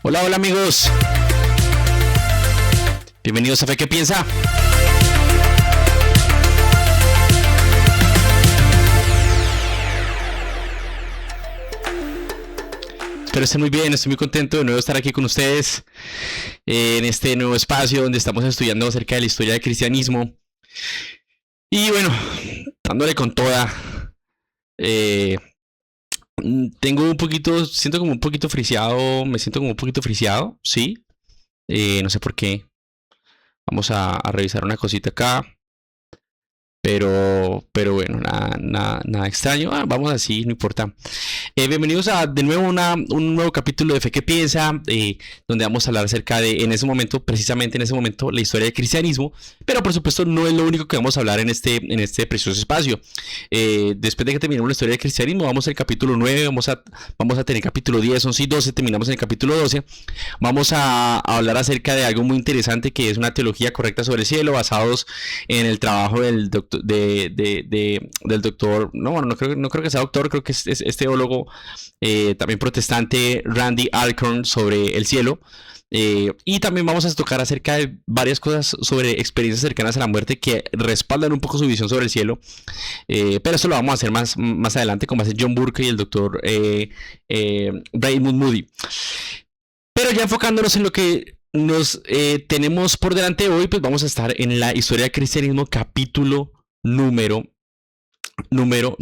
Hola, hola amigos. Bienvenidos a Fe que Piensa. Espero estén muy bien, estoy muy contento de nuevo estar aquí con ustedes en este nuevo espacio donde estamos estudiando acerca de la historia del cristianismo. Y bueno, dándole con toda. Siento como un poquito friseado, me siento como un poquito friseado, ¿sí? No sé por qué. Vamos a revisar una cosita acá. Pero bueno, nada extraño. Vamos así, no importa. Bienvenidos a de nuevo un nuevo capítulo de Fe que Piensa, donde vamos a hablar acerca de, precisamente en ese momento, la historia del cristianismo. Pero por supuesto no es lo único que vamos a hablar en este precioso espacio. Después de que terminemos la historia del cristianismo, vamos al capítulo 9, vamos a tener capítulo 10, 11 y 12, terminamos en el capítulo 12. Vamos a hablar acerca de algo muy interesante que es una teología correcta sobre el cielo, basados en el trabajo del doctor, del doctor, no creo que sea doctor, creo que es teólogo, también protestante, Randy Alcorn, sobre el cielo. Y también vamos a tocar acerca de varias cosas sobre experiencias cercanas a la muerte que respaldan un poco su visión sobre el cielo, pero eso lo vamos a hacer más adelante, como hace John Burke y el doctor Raymond Moody. Pero ya enfocándonos en lo que nos tenemos por delante hoy, pues vamos a estar en la historia del cristianismo, capítulo número 9.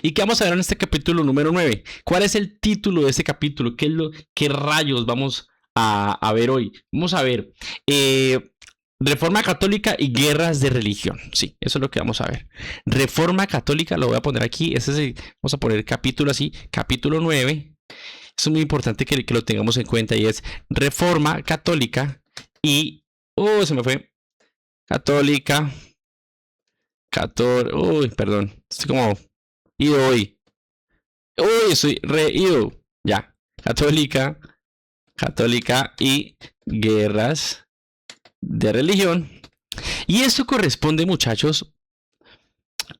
¿Y qué vamos a ver en este capítulo número 9? ¿Cuál es el título de este capítulo? ¿Qué rayos vamos a ver hoy? Vamos a ver Reforma Católica y guerras de religión. Sí, eso es lo que vamos a ver. Reforma Católica, lo voy a poner aquí. Vamos a poner el capítulo así, capítulo 9. Es muy importante que lo tengamos en cuenta, y es Reforma Católica y... se me fue. Católica. Perdón. Estoy como ido hoy. Estoy re ido. Ya. Católica y guerras de religión. Y esto corresponde, muchachos,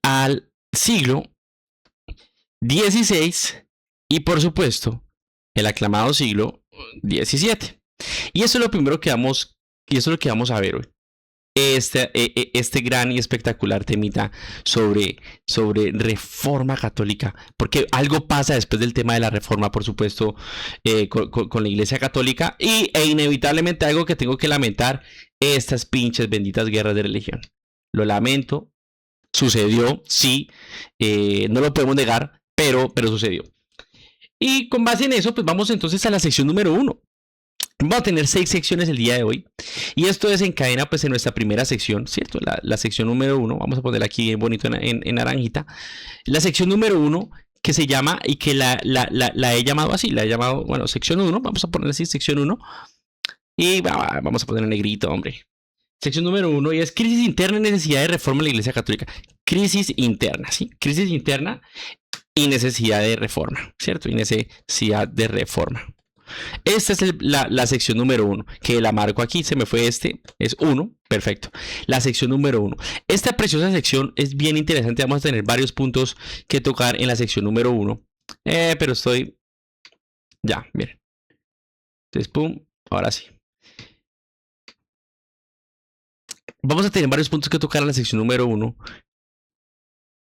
al siglo XVI y, por supuesto, el aclamado siglo XVII. Y eso es lo primero que vamos a ver hoy. Este gran y espectacular temita sobre reforma católica, porque algo pasa después del tema de la reforma, por supuesto, con la iglesia católica, e inevitablemente algo que tengo que lamentar: estas pinches benditas guerras de religión. Lo lamento, sucedió, sí, no lo podemos negar, pero sucedió. Y con base en eso, pues vamos entonces a la sección número 1. Vamos a tener 6 secciones el día de hoy, y esto desencadena pues en nuestra primera sección, ¿cierto? La sección número 1, vamos a ponerla aquí bien bonito en naranjita. La sección número 1, que se llama, y que la he llamado así, bueno, sección 1, vamos a ponerle así, sección 1, y vamos a poner en negrito, hombre. Sección número 1, y es crisis interna y necesidad de reforma en la iglesia católica. Crisis interna, ¿sí? Crisis interna y necesidad de reforma, ¿cierto? Y necesidad de reforma. Esta es la sección número 1, que la marco aquí, se me fue es 1, perfecto. La sección número 1. Esta preciosa sección es bien interesante, vamos a tener varios puntos que tocar en la sección número 1. Pero estoy... Ya, miren. Entonces, pum, ahora sí. Vamos a tener varios puntos que tocar en la sección número 1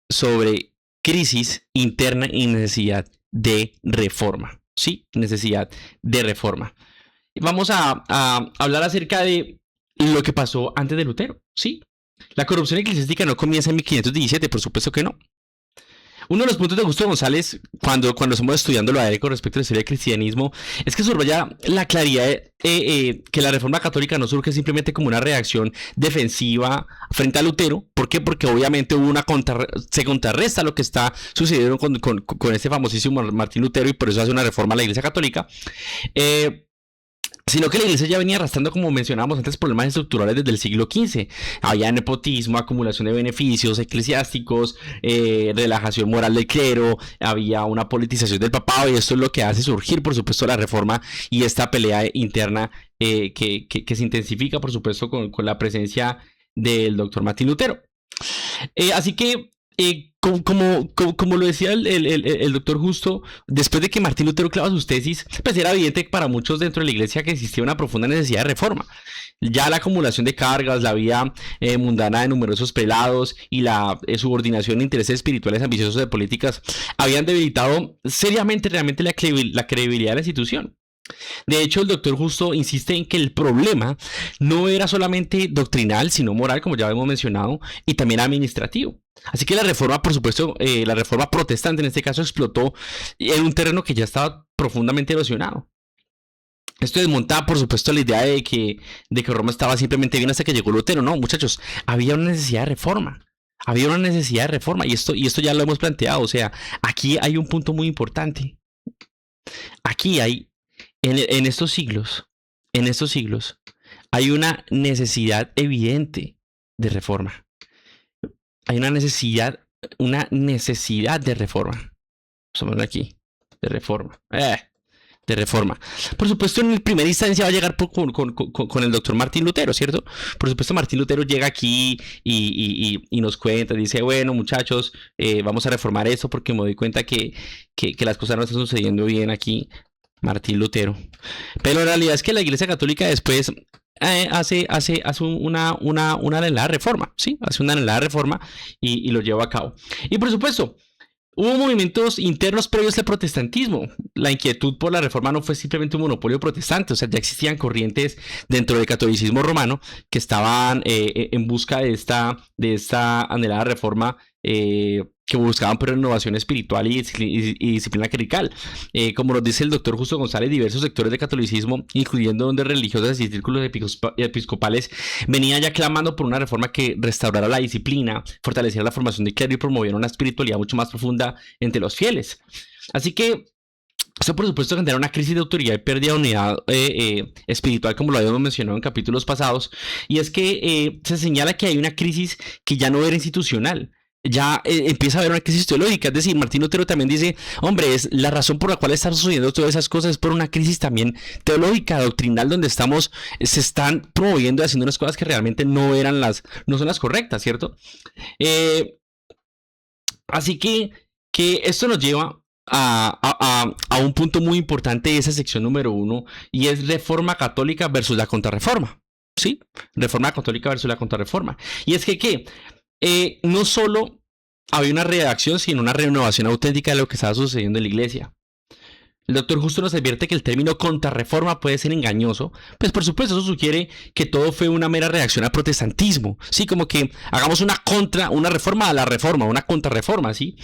sobre crisis interna y necesidad de reforma. Sí, necesidad de reforma. Vamos a hablar acerca de lo que pasó antes de Lutero, ¿sí? La corrupción eclesiástica no comienza en 1517, por supuesto que no. Uno de los puntos de Augusto González, cuando estamos estudiando lo a él con respecto a la historia del cristianismo, es que subraya la claridad que la reforma católica no surge simplemente como una reacción defensiva frente a Lutero. ¿Por qué? Porque obviamente hubo se contrarresta lo que está sucediendo con este famosísimo Martín Lutero, y por eso hace una reforma a la Iglesia Católica. Sino que la iglesia ya venía arrastrando, como mencionábamos antes, problemas estructurales desde el siglo XV. Había nepotismo, acumulación de beneficios eclesiásticos, relajación moral del clero, había una politización del papado, y esto es lo que hace surgir, por supuesto, la reforma y esta pelea interna que se intensifica, por supuesto, con la presencia del doctor Martín Lutero. Así que, como lo decía el doctor Justo, después de que Martín Lutero clava sus tesis, pues era evidente para muchos dentro de la iglesia que existía una profunda necesidad de reforma. Ya la acumulación de cargas, la vida mundana de numerosos prelados y la subordinación de intereses espirituales ambiciosos de políticas habían debilitado seriamente realmente la credibilidad de la institución. De hecho, el doctor Justo insiste en que el problema no era solamente doctrinal, sino moral, como ya hemos mencionado, y también administrativo. Así que la reforma, por supuesto, la reforma protestante en este caso explotó en un terreno que ya estaba profundamente erosionado. Esto desmonta, por supuesto, la idea de que Roma estaba simplemente bien hasta que llegó Lutero. No, muchachos, había una necesidad de reforma. Había una necesidad de reforma, y esto ya lo hemos planteado. O sea, aquí hay un punto muy importante. Aquí hay en estos siglos, hay una necesidad evidente de reforma. Hay una necesidad de reforma. Vamos a ver aquí, de reforma. De reforma. Por supuesto, en primera instancia va a llegar con el doctor Martín Lutero, ¿cierto? Por supuesto, Martín Lutero llega aquí y nos cuenta, dice, bueno, muchachos, vamos a reformar esto porque me doy cuenta que las cosas no están sucediendo bien aquí. Martín Lutero. Pero la realidad es que la Iglesia Católica después hace una anhelada reforma, ¿sí? Hace una anhelada reforma y lo lleva a cabo. Y por supuesto, hubo movimientos internos previos al protestantismo. La inquietud por la reforma no fue simplemente un monopolio protestante, o sea, ya existían corrientes dentro del catolicismo romano que estaban en busca de esta anhelada reforma, que buscaban por renovación espiritual y disciplina clerical. Como nos dice el doctor Justo González, diversos sectores del catolicismo, incluyendo ondas religiosas y círculos episcopales, venían ya clamando por una reforma que restaurara la disciplina, fortaleciera la formación del clero y promoviera una espiritualidad mucho más profunda entre los fieles. Así que esto, por supuesto, genera una crisis de autoridad y pérdida de unidad espiritual, como lo habíamos mencionado en capítulos pasados. Y es que se señala que hay una crisis que ya no era institucional. Ya empieza a haber una crisis teológica. Es decir, Martín Lutero también dice, hombre, es la razón por la cual están sucediendo todas esas cosas es por una crisis también teológica, doctrinal, donde se están promoviendo y haciendo unas cosas que realmente no son las correctas, ¿cierto? Así que esto nos lleva a un punto muy importante de esa sección número 1, y es reforma católica versus la contrarreforma. ¿Sí? Reforma católica versus la contrarreforma. Y es que no solo había una redacción, sino una renovación auténtica de lo que estaba sucediendo en la iglesia. El doctor Justo nos advierte que el término contrarreforma puede ser engañoso, pues por supuesto eso sugiere que todo fue una mera reacción al protestantismo, ¿sí? Como que hagamos una reforma a la reforma, una contrarreforma, ¿sí?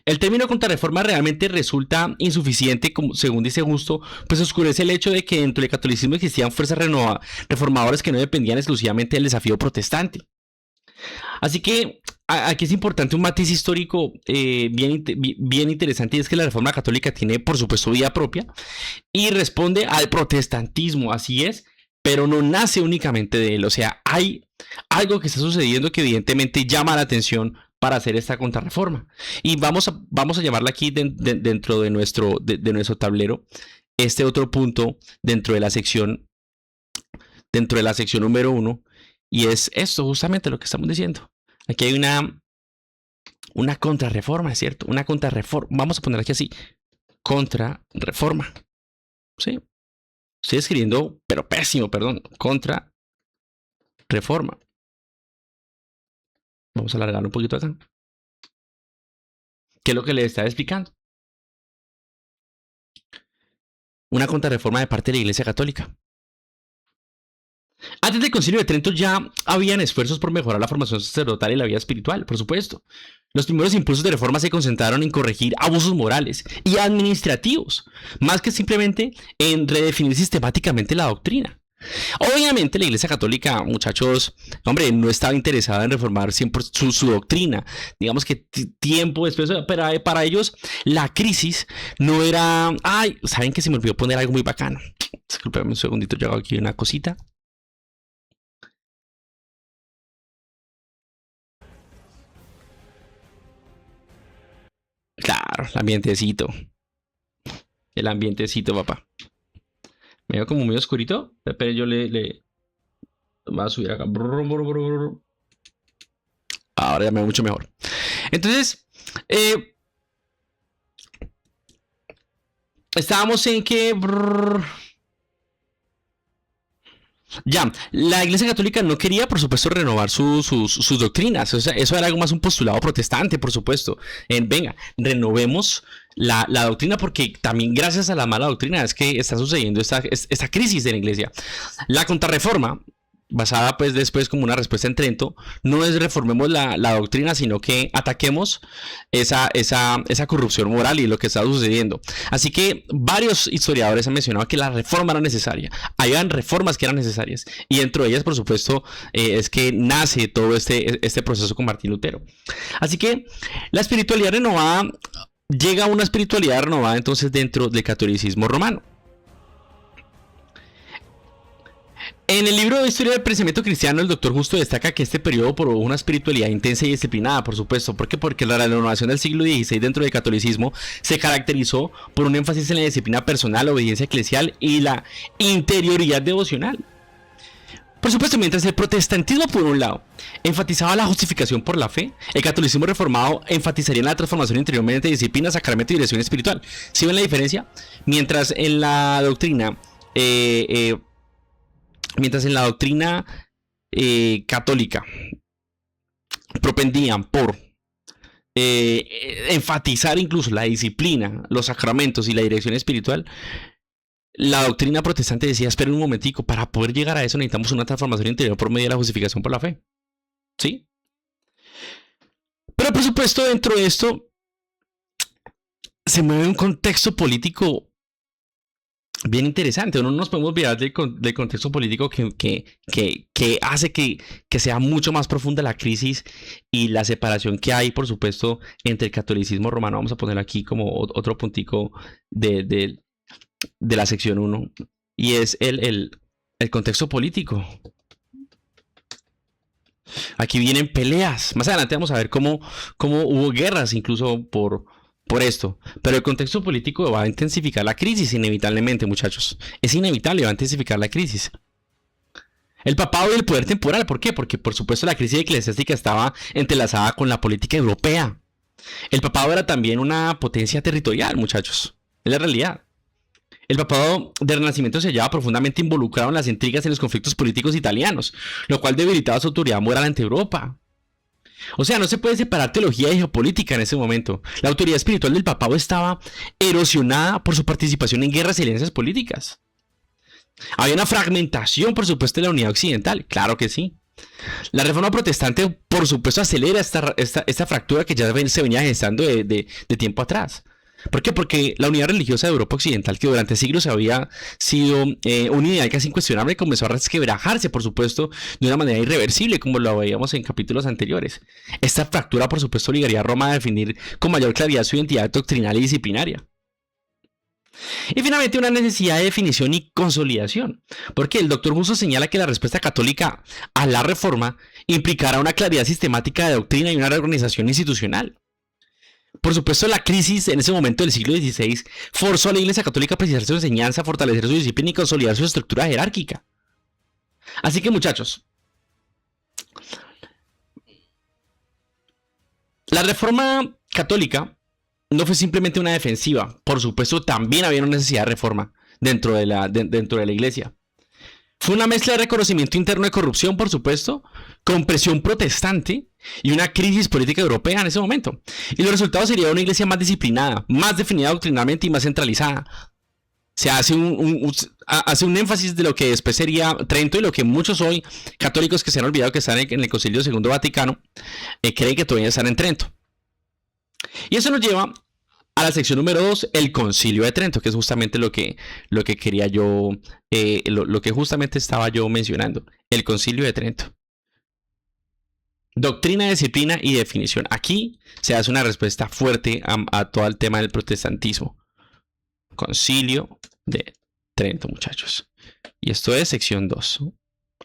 El término contrarreforma realmente resulta insuficiente, como, según dice Justo, pues oscurece el hecho de que dentro del catolicismo existían fuerzas reformadoras que no dependían exclusivamente del desafío protestante. Así que aquí es importante un matiz histórico bien interesante, y es que la Reforma Católica tiene, por supuesto, vida propia y responde al protestantismo, así es, pero no nace únicamente de él. O sea, hay algo que está sucediendo que evidentemente llama la atención para hacer esta contrarreforma. Y vamos a llamarla aquí dentro de nuestro tablero, este otro punto dentro de la sección número 1. Y es esto justamente lo que estamos diciendo. Aquí hay una contrarreforma, ¿cierto? Una contrarreforma. Vamos a poner aquí así. Contrarreforma. ¿Sí? Estoy escribiendo, pero pésimo, perdón. Contrarreforma. Vamos a alargar un poquito acá. ¿Qué es lo que le estaba explicando? Una contrarreforma de parte de la Iglesia Católica. Antes del Concilio de Trento ya habían esfuerzos por mejorar la formación sacerdotal y la vida espiritual, por supuesto. Los primeros impulsos de reforma se concentraron en corregir abusos morales y administrativos, más que simplemente en redefinir sistemáticamente la doctrina. Obviamente la Iglesia Católica, muchachos, hombre, no estaba interesada en reformar siempre su doctrina. Digamos que tiempo después, pero para ellos la crisis no era... Ay, ¿saben que se me olvidó poner algo muy bacano? Disculpenme un segundito, yo hago aquí una cosita. Claro, el ambientecito. El ambientecito, papá. Me veo como muy oscurito. Pero yo le voy a subir acá. Ahora ya me veo mucho mejor. Entonces, estábamos en que... Ya, la Iglesia Católica no quería, por supuesto, renovar sus doctrinas. O sea, eso era algo más un postulado protestante, por supuesto. Venga, renovemos la doctrina porque también gracias a la mala doctrina es que está sucediendo esta crisis de la Iglesia. La contrarreforma, basada pues después como una respuesta en Trento, no es reformemos la doctrina, sino que ataquemos esa corrupción moral y lo que está sucediendo. Así que varios historiadores han mencionado que la reforma era necesaria. Habían reformas que eran necesarias y dentro de ellas, por supuesto, es que nace todo este proceso con Martín Lutero. Así que la espiritualidad renovada, llega a una espiritualidad renovada entonces dentro del catolicismo romano. En el libro de Historia del Pensamiento Cristiano, el Dr. Justo destaca que este periodo probó una espiritualidad intensa y disciplinada, por supuesto. ¿Por qué? Porque la renovación del siglo XVI dentro del catolicismo se caracterizó por un énfasis en la disciplina personal, la obediencia eclesial y la interioridad devocional. Por supuesto, mientras el protestantismo, por un lado, enfatizaba la justificación por la fe, el catolicismo reformado enfatizaría la transformación interior mediante disciplina, sacramento y dirección espiritual. ¿Sí ven la diferencia? Mientras en la doctrina... católica propendían por enfatizar incluso la disciplina, los sacramentos y la dirección espiritual, la doctrina protestante decía, esperen un momentico, para poder llegar a eso necesitamos una transformación interior por medio de la justificación por la fe. ¿Sí? Pero por supuesto dentro de esto se mueve un contexto político bien interesante. No nos podemos olvidar del contexto político que hace que sea mucho más profunda la crisis y la separación que hay, por supuesto, entre el catolicismo romano. Vamos a poner aquí como otro puntico de la sección 1. Y es el contexto político. Aquí vienen peleas. Más adelante vamos a ver cómo hubo guerras incluso por esto. Pero el contexto político va a intensificar la crisis inevitablemente, muchachos. Es inevitable, va a intensificar la crisis. El papado y el poder temporal, ¿por qué? Porque por supuesto la crisis eclesiástica estaba entrelazada con la política europea. El papado era también una potencia territorial, muchachos. Es la realidad. El papado del Renacimiento se hallaba profundamente involucrado en las intrigas y en los conflictos políticos italianos, lo cual debilitaba su autoridad moral ante Europa. O sea, no se puede separar teología y geopolítica en ese momento. La autoridad espiritual del papado estaba erosionada por su participación en guerras y alianzas políticas. Había una fragmentación, por supuesto, de la unidad occidental. Claro que sí. La reforma protestante, por supuesto, acelera esta fractura que ya se venía gestando de tiempo atrás. ¿Por qué? Porque la unidad religiosa de Europa Occidental, que durante siglos había sido una unidad casi incuestionable, comenzó a resquebrajarse, por supuesto, de una manera irreversible, como lo veíamos en capítulos anteriores. Esta fractura, por supuesto, obligaría a Roma a definir con mayor claridad su identidad doctrinal y disciplinaria. Y finalmente una necesidad de definición y consolidación, porque el Dr. Justo señala que la respuesta católica a la reforma implicará una claridad sistemática de doctrina y una reorganización institucional. Por supuesto, la crisis en ese momento del siglo XVI forzó a la Iglesia Católica a precisar su enseñanza, fortalecer su disciplina y consolidar su estructura jerárquica. Así que, muchachos, la reforma católica no fue simplemente una defensiva. Por supuesto, también había una necesidad de reforma dentro de la Iglesia. Fue una mezcla de reconocimiento interno de corrupción, por supuesto, con presión protestante y una crisis política europea en ese momento. Y los resultados serían una iglesia más disciplinada, más definida doctrinalmente y más centralizada. se hace hace un énfasis de lo que después sería Trento y lo que muchos hoy católicos que se han olvidado que están en el Concilio Segundo Vaticano creen que todavía están en Trento. Y eso nos lleva a la sección número 2, el Concilio de Trento, que es justamente lo que quería yo, lo que justamente estaba yo mencionando, el Concilio de Trento. Doctrina, disciplina y definición. Aquí se hace una respuesta fuerte a todo el tema del protestantismo. Concilio de Trento, muchachos. Y esto es sección 2.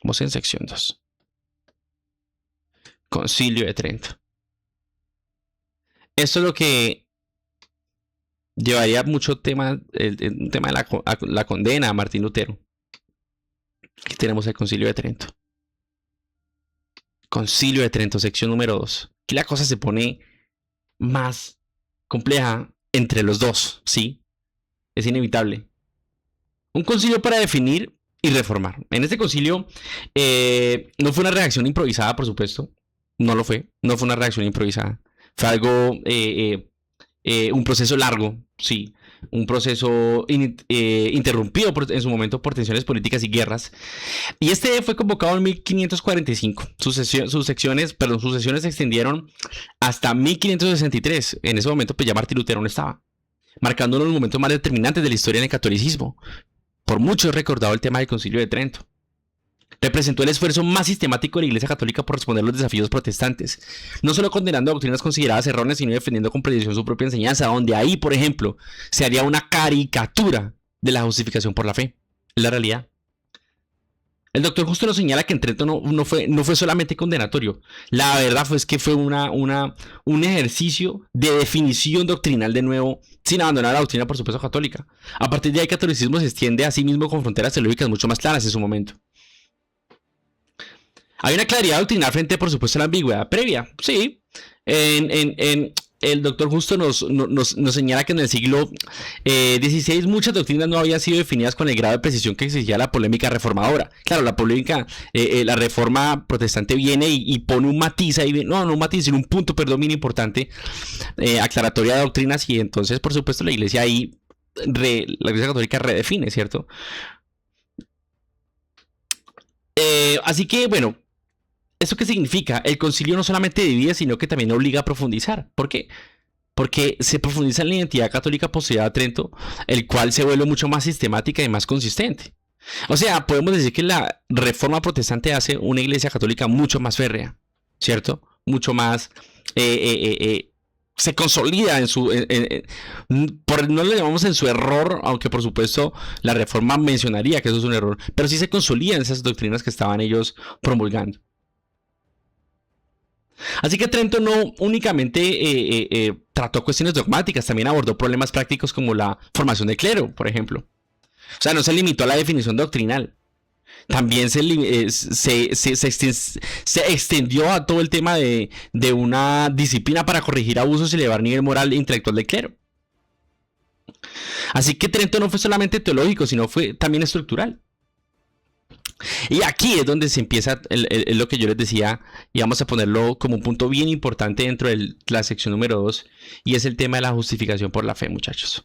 Vamos en sección 2. Concilio de Trento. Esto es lo que llevaría mucho tema, el tema de la condena a Martín Lutero. Aquí tenemos el Concilio de Trento. Concilio de Trento, sección número 2. Aquí la cosa se pone más compleja entre los dos, ¿sí? Es inevitable. Un concilio para definir y reformar. En este concilio no fue una reacción improvisada, por supuesto. No lo fue. No fue una reacción improvisada. Fue algo, un proceso largo, sí. Un proceso interrumpido en su momento por tensiones políticas y guerras. Y este fue convocado en 1545. Sus sesiones se extendieron hasta 1563. En ese momento pues ya Martín Lutero no estaba, marcando uno de los momentos más determinantes de la historia del catolicismo. Por mucho es recordado el tema del Concilio de Trento. Representó el esfuerzo más sistemático de la Iglesia Católica por responder a los desafíos protestantes, no solo condenando doctrinas consideradas erróneas, sino defendiendo con precisión su propia enseñanza, donde ahí, por ejemplo, se haría una caricatura de la justificación por la fe. Es la realidad. El doctor Justo nos señala que en Trento no fue solamente condenatorio. La verdad fue que fue un ejercicio de definición doctrinal de nuevo, sin abandonar la doctrina, por supuesto, católica. A partir de ahí, el catolicismo se extiende a sí mismo con fronteras teológicas mucho más claras en su momento. Hay una claridad doctrinal frente, por supuesto, a la ambigüedad previa. Sí, el doctor Justo nos señala que en el siglo XVI muchas doctrinas no habían sido definidas con el grado de precisión que exigía la polémica reformadora. Claro, la polémica, la reforma protestante viene y pone un matiz ahí, no un matiz, sino un punto, perdón, bien importante, aclaratoria de doctrinas, y entonces, por supuesto, la Iglesia ahí, la Iglesia Católica redefine, ¿cierto? Así que, bueno, ¿eso qué significa? El concilio no solamente divide, sino que también obliga a profundizar. ¿Por qué? Porque se profundiza en la identidad católica poseída de Trento, el cual se vuelve mucho más sistemática y más consistente. O sea, podemos decir que la reforma protestante hace una iglesia católica mucho más férrea, ¿cierto? Mucho más... se consolida en su... no lo llamamos en su error, aunque por supuesto la reforma mencionaría que eso es un error, pero sí se consolida en esas doctrinas que estaban ellos promulgando. Así que Trento no únicamente trató cuestiones dogmáticas, también abordó problemas prácticos como la formación del clero, por ejemplo. O sea, no se limitó a la definición doctrinal. También se extendió a todo el tema de una disciplina para corregir abusos y elevar el nivel moral e intelectual del clero. Así que Trento no fue solamente teológico, sino fue también estructural. Y aquí es donde se empieza lo que yo les decía, y vamos a ponerlo como un punto bien importante dentro de la sección número 2, y es el tema de la justificación por la fe, muchachos.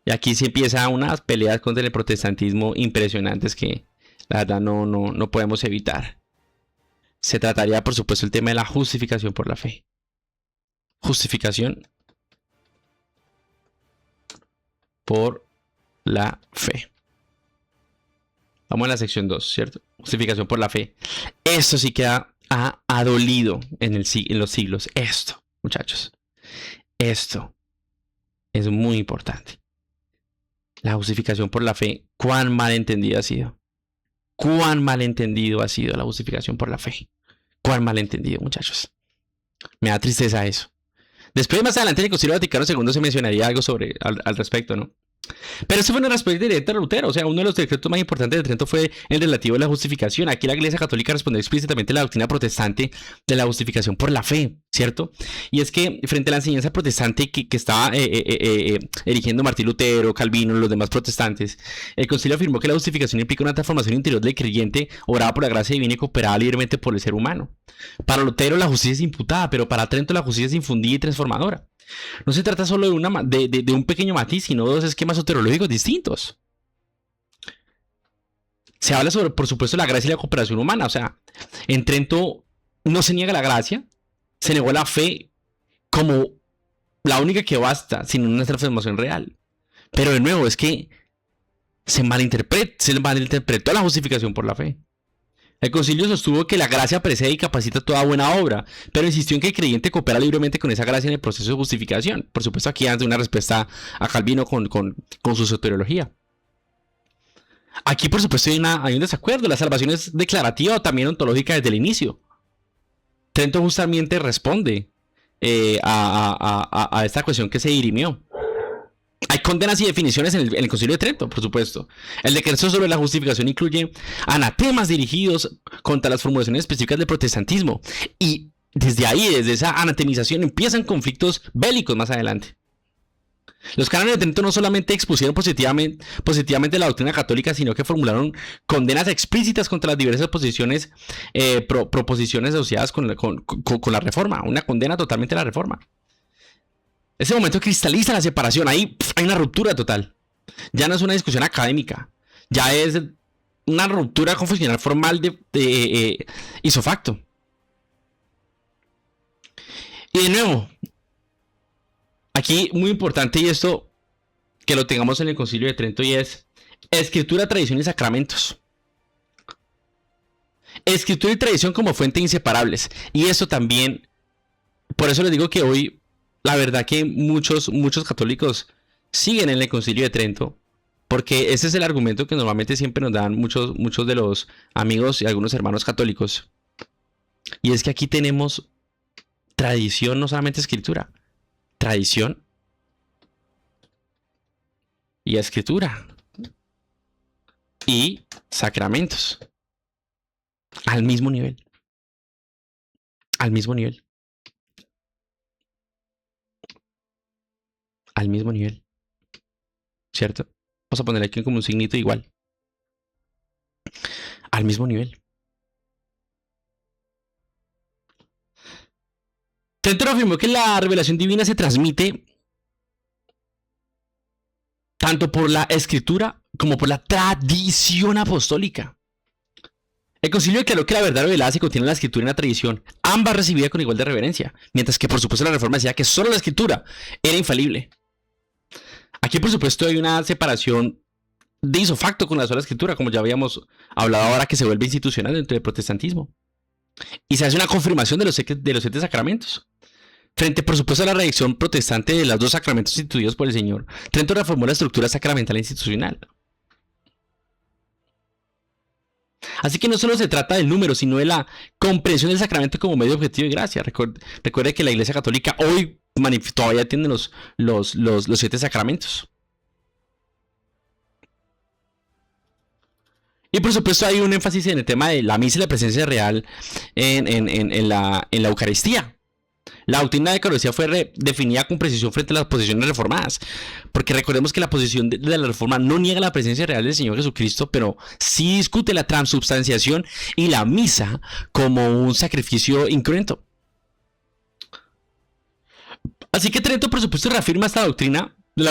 Y aquí se empieza unas peleas contra el protestantismo impresionantes que la verdad no podemos evitar. Se trataría, por supuesto, el tema de la justificación por la fe. Justificación por la fe. Vamos a la sección 2, ¿cierto? Justificación por la fe. Esto sí que ha dolido en los siglos. Esto, muchachos. Esto es muy importante. La justificación por la fe, cuán mal entendida ha sido. Cuán mal entendido ha sido la justificación por la fe. Cuán mal entendido, muchachos. Me da tristeza eso. Después, más adelante, en el Concilio Vaticano II se mencionaría algo al respecto, ¿no? Pero eso fue una respuesta directa a Lutero. O sea, uno de los decretos más importantes de Trento fue el relativo a la justificación. Aquí la Iglesia Católica respondió explícitamente a la doctrina protestante de la justificación por la fe, ¿cierto? Y es que frente a la enseñanza protestante que estaba erigiendo Martín Lutero, Calvino y los demás protestantes, el concilio afirmó que la justificación implica una transformación interior del creyente obrada por la gracia divina y cooperada libremente por el ser humano. Para Lutero la justicia es imputada, pero para Trento la justicia es infundida y transformadora. No se trata solo de un pequeño matiz, sino de dos esquemas soteriológicos distintos. Se habla sobre, por supuesto, la gracia y la cooperación humana. O sea, en Trento no se niega la gracia, se negó la fe como la única que basta, sin una transformación real. Pero de nuevo, es que se malinterpretó la justificación por la fe. El concilio sostuvo que la gracia precede y capacita toda buena obra, pero insistió en que el creyente coopera libremente con esa gracia en el proceso de justificación. Por supuesto, aquí hace una respuesta a Calvino con su soteriología. Aquí, por supuesto, hay un desacuerdo. La salvación es declarativa o también ontológica desde el inicio. Trento justamente responde a esta cuestión que se dirimió. Hay condenas y definiciones en el Concilio de Trento, por supuesto. El decreto sobre la justificación incluye anatemas dirigidos contra las formulaciones específicas del protestantismo. Y desde ahí, desde esa anatemización, empiezan conflictos bélicos más adelante. Los cánones de Trento no solamente expusieron positivamente la doctrina católica, sino que formularon condenas explícitas contra las diversas proposiciones asociadas con la reforma. Una condena totalmente a la reforma. Ese momento cristaliza la separación. Ahí hay una ruptura total. Ya no es una discusión académica. Ya es una ruptura confesional formal de ipso facto. Y de nuevo, aquí muy importante, y esto que lo tengamos en el Concilio de Trento, y es escritura, tradición y sacramentos. Escritura y tradición como fuente inseparables. Y eso también, por eso les digo que hoy, la verdad que muchos católicos siguen en el Concilio de Trento, porque ese es el argumento que normalmente siempre nos dan muchos de los amigos y algunos hermanos católicos. Y es que aquí tenemos tradición, no solamente escritura, tradición y escritura y sacramentos al mismo nivel. Al mismo nivel. Al mismo nivel. ¿Cierto? Vamos a ponerle aquí como un signito igual. Al mismo nivel. Trento afirmó que la revelación divina se transmite tanto por la escritura como por la tradición apostólica. El concilio declaró que la verdad revelada se contiene en la escritura y en la tradición, ambas recibidas con igual de reverencia, mientras que por supuesto la reforma decía que solo la escritura era infalible. Aquí por supuesto hay una separación de ipso facto con la sola escritura, como ya habíamos hablado ahora, que se vuelve institucional dentro del protestantismo. Y se hace una confirmación de los 7 sacramentos. Frente, por supuesto, a la reacción protestante de los 2 sacramentos instituidos por el Señor, Trento reformó la estructura sacramental e institucional. Así que no solo se trata del número, sino de la comprensión del sacramento como medio objetivo de gracia. Recuerde que la Iglesia Católica hoy todavía tiene los 7 sacramentos. Y por supuesto hay un énfasis en el tema de la misa y la presencia real en la Eucaristía. La doctrina de Eucaristía fue definida con precisión frente a las posiciones reformadas, porque recordemos que la posición de la reforma no niega la presencia real del Señor Jesucristo, pero sí discute la transubstanciación y la misa como un sacrificio incruento. Así que Trento, por supuesto, reafirma esta doctrina de la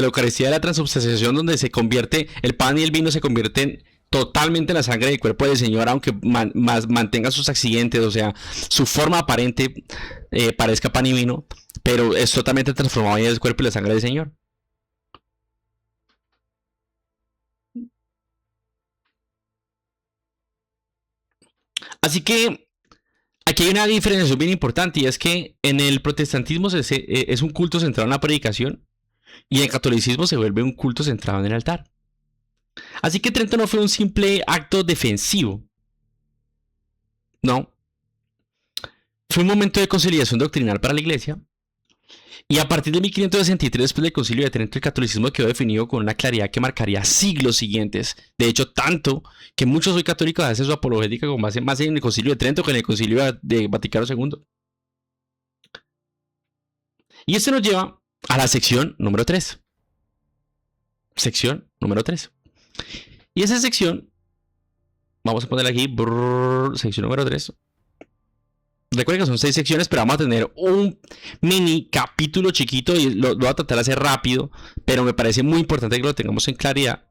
Eucaristía, de la transubstanciación, donde se convierte el pan y el vino se convierten totalmente en la sangre del cuerpo del Señor, aunque mantenga sus accidentes, o sea, su forma aparente parezca pan y vino, pero es totalmente transformado en el cuerpo y la sangre del Señor. Así que aquí hay una diferenciación bien importante, y es que en el protestantismo es un culto centrado en la predicación, y en el catolicismo se vuelve un culto centrado en el altar. Así que Trento no fue un simple acto defensivo. No. Fue un momento de conciliación doctrinal para la Iglesia. Y a partir de 1563, después del Concilio de Trento, el catolicismo quedó definido con una claridad que marcaría siglos siguientes. De hecho, tanto que muchos hoy católicos hacen su apologética con base más en el Concilio de Trento que en el Concilio de Vaticano II. Y esto nos lleva a la sección número 3. Sección número 3. Y esa sección, vamos a poner aquí, sección número 3, Recuerden que son 6 secciones, pero vamos a tener un mini capítulo chiquito y lo voy a tratar de hacer rápido, pero me parece muy importante que lo tengamos en claridad.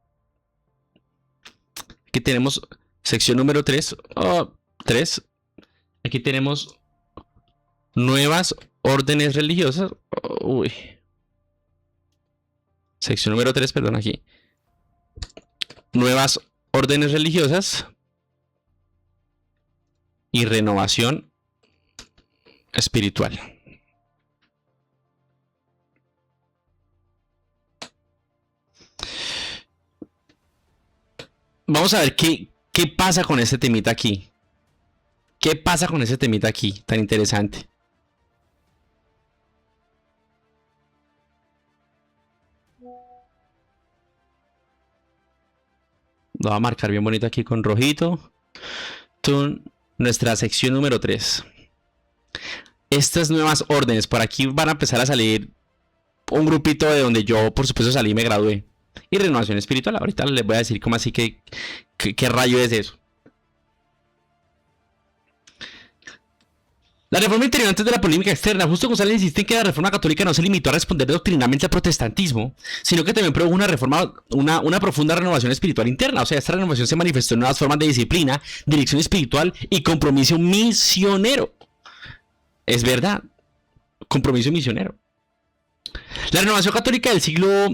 Aquí tenemos sección número 3. 3. Aquí tenemos nuevas órdenes religiosas. Uy. Sección número 3, perdón, aquí. Nuevas órdenes religiosas y renovación espiritual. Vamos a ver qué pasa con este temita aquí. ¿Qué pasa con ese temita aquí? Tan interesante. Lo voy a marcar bien bonito aquí con rojito. Nuestra sección número 3. Estas nuevas órdenes. Por aquí van a empezar a salir un grupito de donde yo, por supuesto, salí y me gradué. Y renovación espiritual. Ahorita les voy a decir cómo así qué rayo es eso. La reforma interior antes de la polémica externa. Justo González insiste en que la reforma católica no se limitó a responder doctrinalmente al protestantismo, sino que también produjo una profunda renovación espiritual interna. O sea, esta renovación se manifestó en nuevas formas de disciplina, dirección espiritual y compromiso misionero. Es verdad, compromiso misionero. La renovación católica del siglo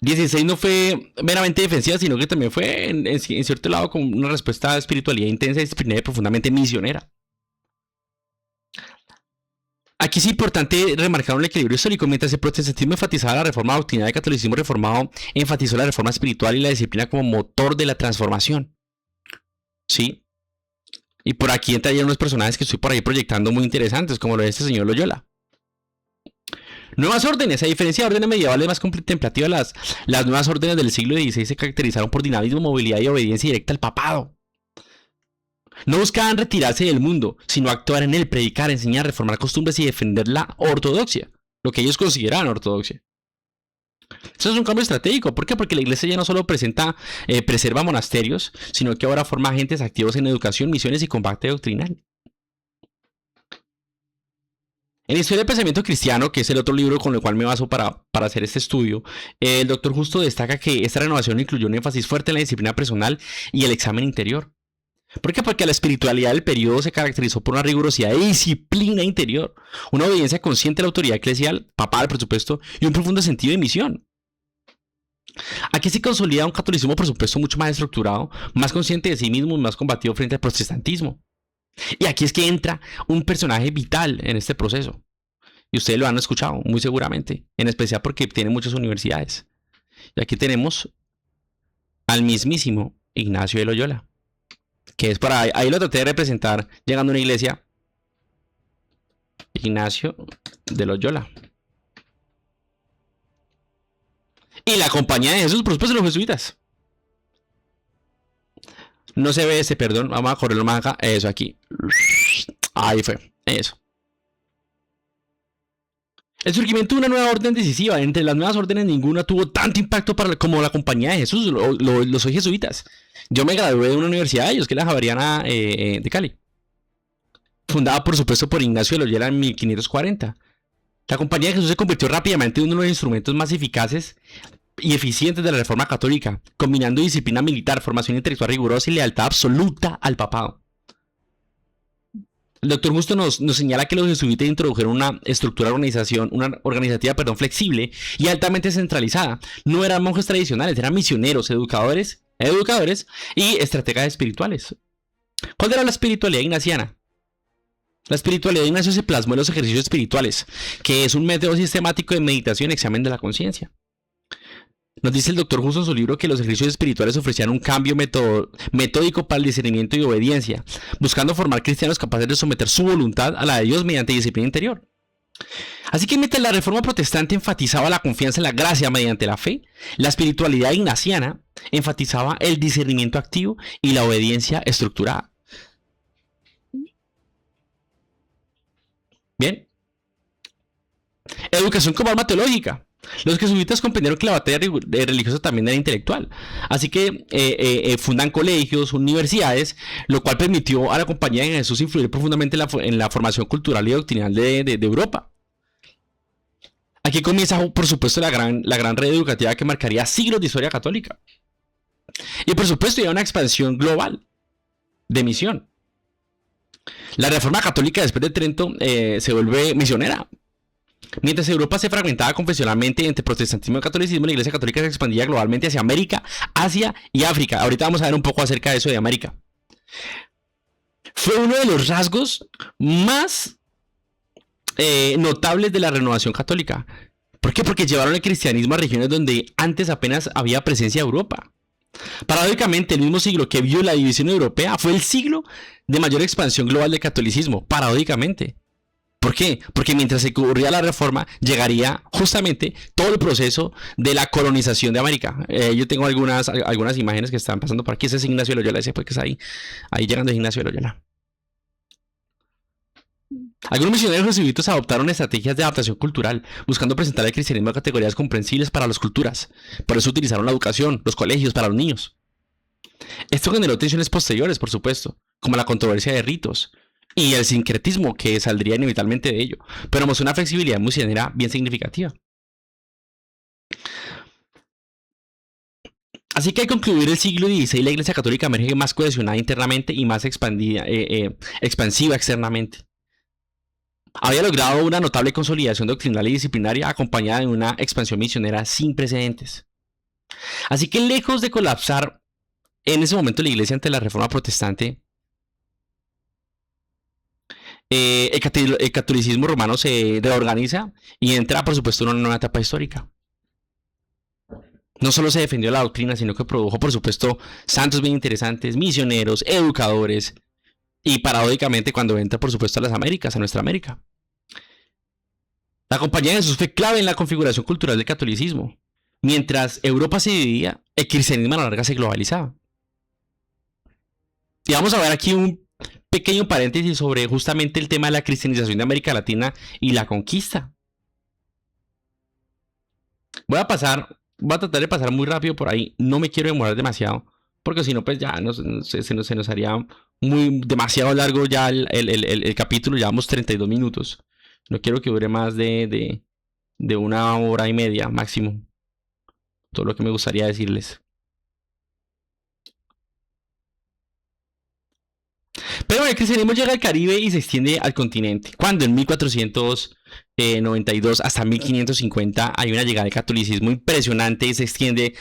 XVI no fue meramente defensiva, sino que también fue en cierto lado con una respuesta a espiritualidad intensa, disciplinaria y profundamente misionera. Aquí es importante remarcar un equilibrio histórico. Mientras el protestantismo enfatizaba la reforma doctrinal, el catolicismo reformado enfatizó la reforma espiritual y la disciplina como motor de la transformación. ¿Sí? Y por aquí entrarían unos personajes que estoy por ahí proyectando muy interesantes, como lo de este señor Loyola. Nuevas órdenes. A diferencia de órdenes medievales más contemplativas, las nuevas órdenes del siglo XVI se caracterizaron por dinamismo, movilidad y obediencia directa al papado. No buscaban retirarse del mundo, sino actuar en él, predicar, enseñar, reformar costumbres y defender la ortodoxia, lo que ellos consideraban ortodoxia. Eso es un cambio estratégico. ¿Por qué? Porque la iglesia ya no solo preserva monasterios, sino que ahora forma agentes activos en educación, misiones y combate doctrinal. En Historia del Pensamiento Cristiano, que es el otro libro con el cual me baso para hacer este estudio, el doctor Justo destaca que esta renovación incluyó un énfasis fuerte en la disciplina personal y el examen interior. ¿Por qué? Porque la espiritualidad del periodo se caracterizó por una rigurosidad y disciplina interior, una obediencia consciente a la autoridad eclesial, papal por supuesto, y un profundo sentido de misión. Aquí se consolida un catolicismo por supuesto mucho más estructurado, más consciente de sí mismo y más combativo frente al protestantismo. Y aquí es que entra un personaje vital en este proceso. Y ustedes lo han escuchado muy seguramente, en especial porque tiene muchas universidades. Y aquí tenemos al mismísimo Ignacio de Loyola, que es para ahí lo traté de representar llegando a una iglesia. Ignacio de Loyola. Y la compañía de Jesús, por supuesto, los jesuitas. No se ve ese, perdón. Vamos a correrlo más acá. Eso aquí. Ahí fue. Eso. El surgimiento de una nueva orden decisiva. Entre las nuevas órdenes, ninguna tuvo tanto impacto como la compañía de Jesús, los jesuitas. Yo me gradué de una universidad de ellos, que es la Javeriana de Cali. Fundada, por supuesto, por Ignacio de Loyola en 1540. La compañía de Jesús se convirtió rápidamente en uno de los instrumentos más eficaces y eficientes de la Reforma Católica, combinando disciplina militar, formación intelectual rigurosa y lealtad absoluta al papado. El doctor Justo nos señala que los jesuitas introdujeron una estructura organizativa flexible y altamente centralizada. No eran monjes tradicionales, eran misioneros, educadores y estrategas espirituales. ¿Cuál era la espiritualidad ignaciana? La espiritualidad de Ignacio se plasmó en los ejercicios espirituales, que es un método sistemático de meditación y examen de la conciencia. Nos dice el doctor Justo en su libro que los ejercicios espirituales ofrecían un cambio metódico para el discernimiento y obediencia, buscando formar cristianos capaces de someter su voluntad a la de Dios mediante disciplina interior. Así que mientras la reforma protestante enfatizaba la confianza en la gracia mediante la fe, la espiritualidad ignaciana enfatizaba el discernimiento activo y la obediencia estructurada. Bien. Educación como arma teológica. Los jesuitas comprendieron que la batalla religiosa también era intelectual, así que fundan colegios, universidades, lo cual permitió a la Compañía de Jesús influir profundamente en la formación cultural y doctrinal de Europa. Aquí comienza, por supuesto, la gran red educativa que marcaría siglos de historia católica. Y por supuesto, hay una expansión global de misión. La Reforma Católica después de Trento se vuelve misionera. Mientras Europa se fragmentaba confesionalmente entre protestantismo y catolicismo, la Iglesia Católica se expandía globalmente hacia América, Asia y África. Ahorita vamos a ver un poco acerca de eso de América. Fue uno de los rasgos más notables de la renovación católica. ¿Por qué? Porque llevaron el cristianismo a regiones donde antes apenas había presencia de Europa. Paradójicamente, el mismo siglo que vio la división europea fue el siglo de mayor expansión global del catolicismo. Paradójicamente. ¿Por qué? Porque mientras se ocurría la reforma, llegaría justamente todo el proceso de la colonización de América. Yo tengo algunas imágenes que están pasando por aquí. Ese es Ignacio de Loyola, ese fue que está ahí llegando Ignacio de Loyola. Algunos misioneros jesuitas adoptaron estrategias de adaptación cultural, buscando presentar el cristianismo a categorías comprensibles para las culturas. Por eso utilizaron la educación, los colegios para los niños. Esto generó tensiones posteriores, por supuesto, como la controversia de ritos y el sincretismo que saldría inevitablemente de ello, pero mostró una flexibilidad misionera bien significativa. Así que al concluir el siglo XVI, la Iglesia Católica emerge más cohesionada internamente y más expansiva externamente. Había logrado una notable consolidación doctrinal y disciplinaria acompañada de una expansión misionera sin precedentes. Así que lejos de colapsar en ese momento la Iglesia ante la Reforma Protestante, el catolicismo romano se reorganiza y entra, por supuesto, en una nueva etapa histórica. No solo se defendió la doctrina, sino que produjo, por supuesto, santos bien interesantes, misioneros, educadores, y paradójicamente cuando entra, por supuesto, a las Américas, a nuestra América. La Compañía de Jesús fue clave en la configuración cultural del catolicismo. Mientras Europa se dividía, el cristianismo a la larga se globalizaba. Y vamos a ver aquí un pequeño paréntesis sobre justamente el tema de la cristianización de América Latina y la conquista. Voy a tratar de pasar muy rápido por ahí. No me quiero demorar demasiado, porque si no, pues ya se nos haría demasiado largo ya el capítulo. Llevamos 32 minutos. No quiero que dure más de 1 hora y media máximo. Todo lo que me gustaría decirles. Pero el cristianismo llega al Caribe y se extiende al continente. Cuando en 1492 hasta 1550 hay una llegada del catolicismo impresionante y se extiende,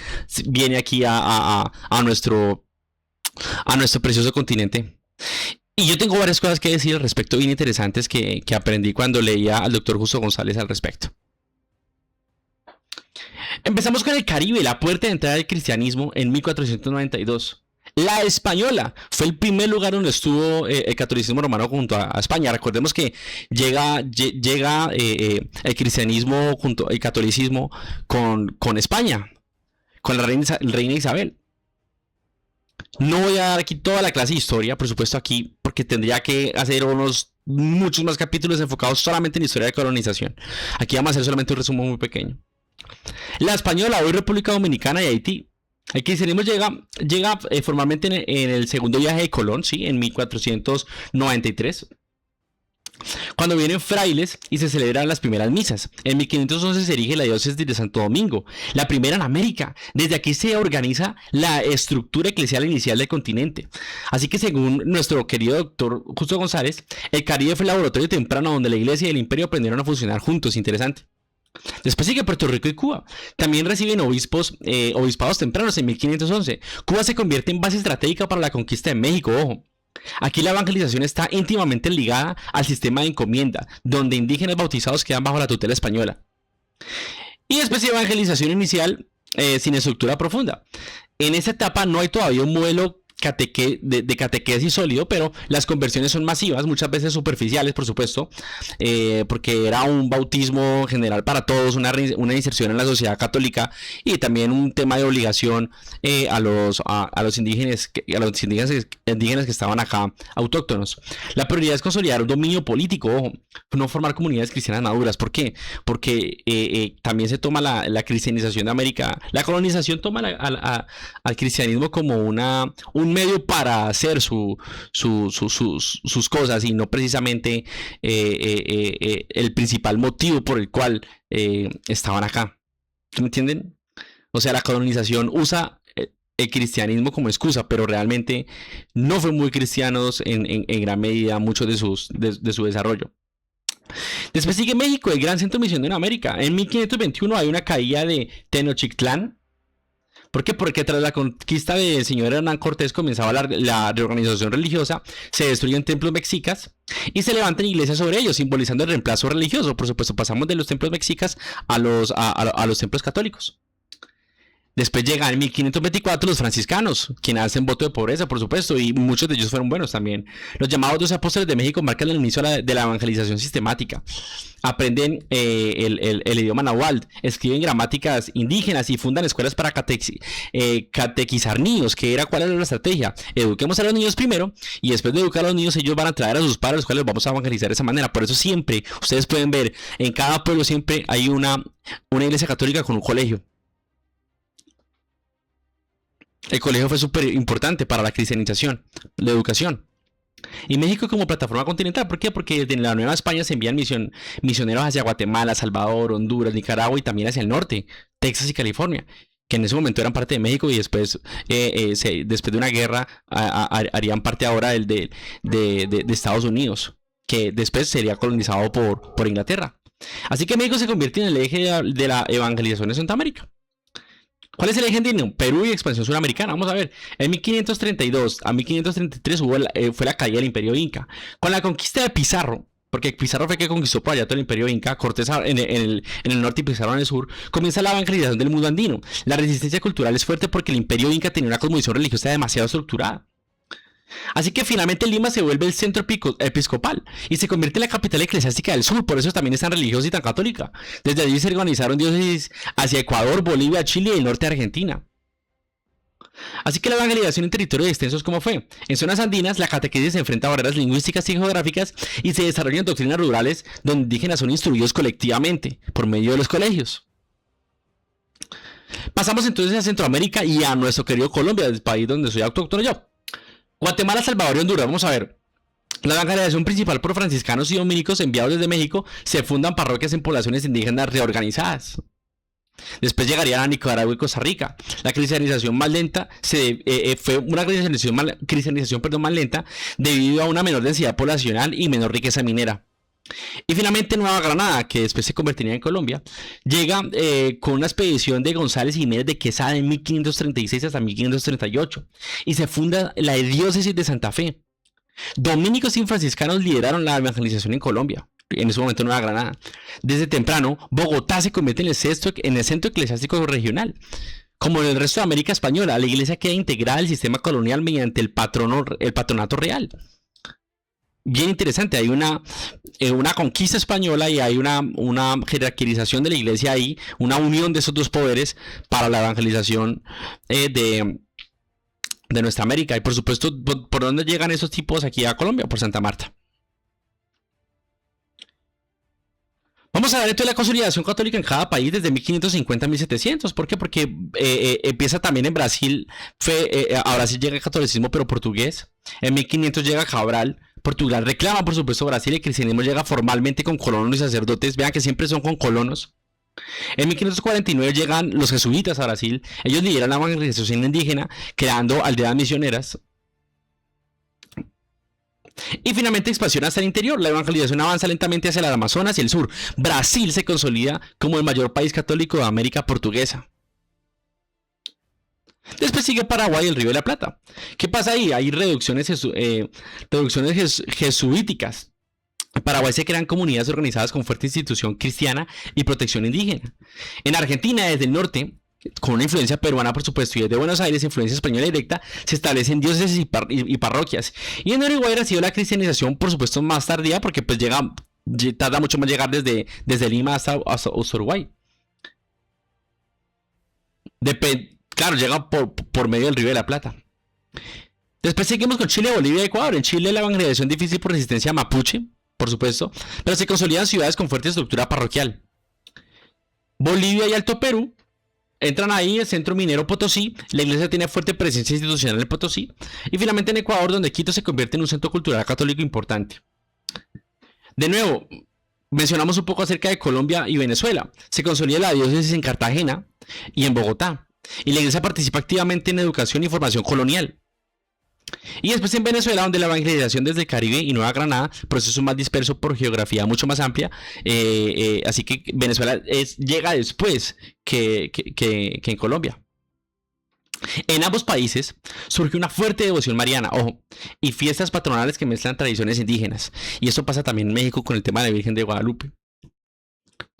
viene aquí a nuestro precioso continente. Y yo tengo varias cosas que decir al respecto bien interesantes que aprendí cuando leía al doctor Justo González al respecto. Empezamos con el Caribe, la puerta de entrada del cristianismo en 1492. La Española fue el primer lugar donde estuvo el catolicismo romano junto a España. Recordemos que llega el cristianismo junto al catolicismo con España, con la reina Isabel. No voy a dar aquí toda la clase de historia, por supuesto, aquí, porque tendría que hacer muchos más capítulos enfocados solamente en historia de colonización. Aquí vamos a hacer solamente un resumen muy pequeño. La Española, hoy República Dominicana y Haití. El cristianismo llega formalmente en el segundo viaje de Colón, ¿sí? En 1493. Cuando vienen frailes y se celebran las primeras misas. En 1511 se erige la diócesis de Santo Domingo, la primera en América. Desde aquí se organiza la estructura eclesial inicial del continente. Así que según nuestro querido doctor Justo González, el Caribe fue el laboratorio temprano donde la iglesia y el imperio aprendieron a funcionar juntos. Interesante. Después sigue Puerto Rico y Cuba. También reciben obispados tempranos en 1511. Cuba se convierte en base estratégica para la conquista de México, ojo. Aquí la evangelización está íntimamente ligada al sistema de encomienda, donde indígenas bautizados quedan bajo la tutela española. Y después de evangelización inicial sin estructura profunda. En esta etapa no hay todavía un modelo de catequesis sólido, pero las conversiones son masivas, muchas veces superficiales, por supuesto, porque era un bautismo general para todos, una inserción en la sociedad católica y también un tema de obligación a los indígenas que estaban acá autóctonos. La prioridad es consolidar un dominio político, ojo, no formar comunidades cristianas maduras. ¿Por qué? Porque también se toma la cristianización de América, la colonización toma al cristianismo como un medio para hacer sus cosas y no precisamente el principal motivo por el cual estaban acá. ¿Me entienden? O sea, la colonización usa el cristianismo como excusa, pero realmente no fue muy cristianos en gran medida muchos de su desarrollo. Después sigue México, el gran centro misionero en América. En 1521 hay una caída de Tenochtitlán. ¿Por qué? Porque tras la conquista del señor Hernán Cortés comenzaba la reorganización religiosa, se destruyen templos mexicas y se levantan iglesias sobre ellos, simbolizando el reemplazo religioso. Por supuesto, pasamos de los templos mexicas a los templos católicos. Después llegan en 1524 los franciscanos, quienes hacen voto de pobreza, por supuesto, y muchos de ellos fueron buenos también. Los llamados 12 apóstoles de México marcan el inicio de la evangelización sistemática. Aprenden el idioma náhuatl, escriben gramáticas indígenas y fundan escuelas para catequizar niños. ¿Cuál era la estrategia? Eduquemos a los niños primero y después de educar a los niños ellos van a traer a sus padres, los cuales los vamos a evangelizar de esa manera. Por eso siempre, ustedes pueden ver, en cada pueblo siempre hay una iglesia católica con un colegio. El colegio fue súper importante para la cristianización, la educación. Y México como plataforma continental, ¿por qué? Porque desde la Nueva España se envían misioneros hacia Guatemala, Salvador, Honduras, Nicaragua y también hacia el norte, Texas y California, que en ese momento eran parte de México y después, después de una guerra harían parte ahora de Estados Unidos, que después sería colonizado por Inglaterra. Así que México se convierte en el eje de la evangelización de Centroamérica. ¿Cuál es el eje andino? Perú y expansión suramericana. Vamos a ver. En 1532 a 1533 fue la caída del Imperio Inca. Con la conquista de Pizarro, porque Pizarro fue que conquistó por allá todo el Imperio Inca, Cortés en el norte y Pizarro en el sur, comienza la evangelización del mundo andino. La resistencia cultural es fuerte porque el Imperio Inca tenía una cosmovisión religiosa demasiado estructurada. Así que finalmente Lima se vuelve el centro episcopal y se convierte en la capital eclesiástica del sur, por eso también es tan religiosa y tan católica. Desde allí se organizaron diócesis hacia Ecuador, Bolivia, Chile y el norte de Argentina. Así que la evangelización en territorios extensos, ¿cómo fue? En zonas andinas, la catequesis se enfrenta a barreras lingüísticas y geográficas y se desarrollan doctrinas rurales donde indígenas son instruidos colectivamente por medio de los colegios. Pasamos entonces a Centroamérica y a nuestro querido Colombia, el país donde soy autóctono yo. Guatemala, Salvador y Honduras. Vamos a ver. La evangelización principal por franciscanos y dominicos enviados desde México, se fundan parroquias en poblaciones indígenas reorganizadas. Después llegarían a Nicaragua y Costa Rica. La cristianización más lenta fue una cristianización más lenta debido a una menor densidad poblacional y menor riqueza minera. Y finalmente Nueva Granada, que después se convertiría en Colombia, llega con una expedición de González Jiménez de Quesada en 1536 hasta 1538 y se funda la diócesis de Santa Fe. Dominicos y franciscanos lideraron la evangelización en Colombia, en ese momento Nueva Granada. Desde temprano, Bogotá se convierte en el centro eclesiástico regional. Como en el resto de América Española, la iglesia queda integrada al sistema colonial mediante el patronato real. Bien interesante, hay una conquista española y hay una jerarquización de la iglesia ahí, una unión de esos dos poderes para la evangelización de nuestra América. Y por supuesto, ¿por dónde llegan esos tipos aquí a Colombia? Por Santa Marta. Vamos a ver entonces la consolidación católica en cada país desde 1550 a 1700. ¿Por qué? Porque empieza también en Brasil. A Brasil llega el catolicismo, pero portugués. En 1500 llega Cabral. Portugal reclama, por supuesto, Brasil. El cristianismo llega formalmente con colonos y sacerdotes. Vean que siempre son con colonos. En 1549 llegan los jesuitas a Brasil. Ellos lideran la evangelización indígena, creando aldeas misioneras. Y finalmente expansión hasta el interior. La evangelización avanza lentamente hacia el Amazonas y el sur. Brasil se consolida como el mayor país católico de América portuguesa. Después sigue Paraguay y el Río de la Plata. ¿Qué pasa ahí? Hay reducciones jesuíticas. En Paraguay se crean comunidades organizadas con fuerte institución cristiana y protección indígena. En Argentina, desde el norte, con una influencia peruana, por supuesto, y desde Buenos Aires, influencia española directa, se establecen diócesis y parroquias. Y en Uruguay ha sido la cristianización, por supuesto, más tardía, porque pues tarda mucho más llegar desde Lima hasta Uruguay. Claro, llega por medio del Río de la Plata. Después seguimos con Chile, Bolivia y Ecuador. En Chile la evangelización difícil por resistencia mapuche, por supuesto, pero se consolidan ciudades con fuerte estructura parroquial. Bolivia y Alto Perú entran ahí, el centro minero Potosí, la iglesia tiene fuerte presencia institucional en Potosí, y finalmente en Ecuador, donde Quito se convierte en un centro cultural católico importante. De nuevo, mencionamos un poco acerca de Colombia y Venezuela. Se consolida la diócesis en Cartagena y en Bogotá, y la iglesia participa activamente en educación y formación colonial. Y después en Venezuela, donde la evangelización desde el Caribe y Nueva Granada, proceso más disperso por geografía mucho más amplia, así que Venezuela llega después que en Colombia. En ambos países surge una fuerte devoción mariana, ojo, y fiestas patronales que mezclan tradiciones indígenas. Y eso pasa también en México con el tema de la Virgen de Guadalupe.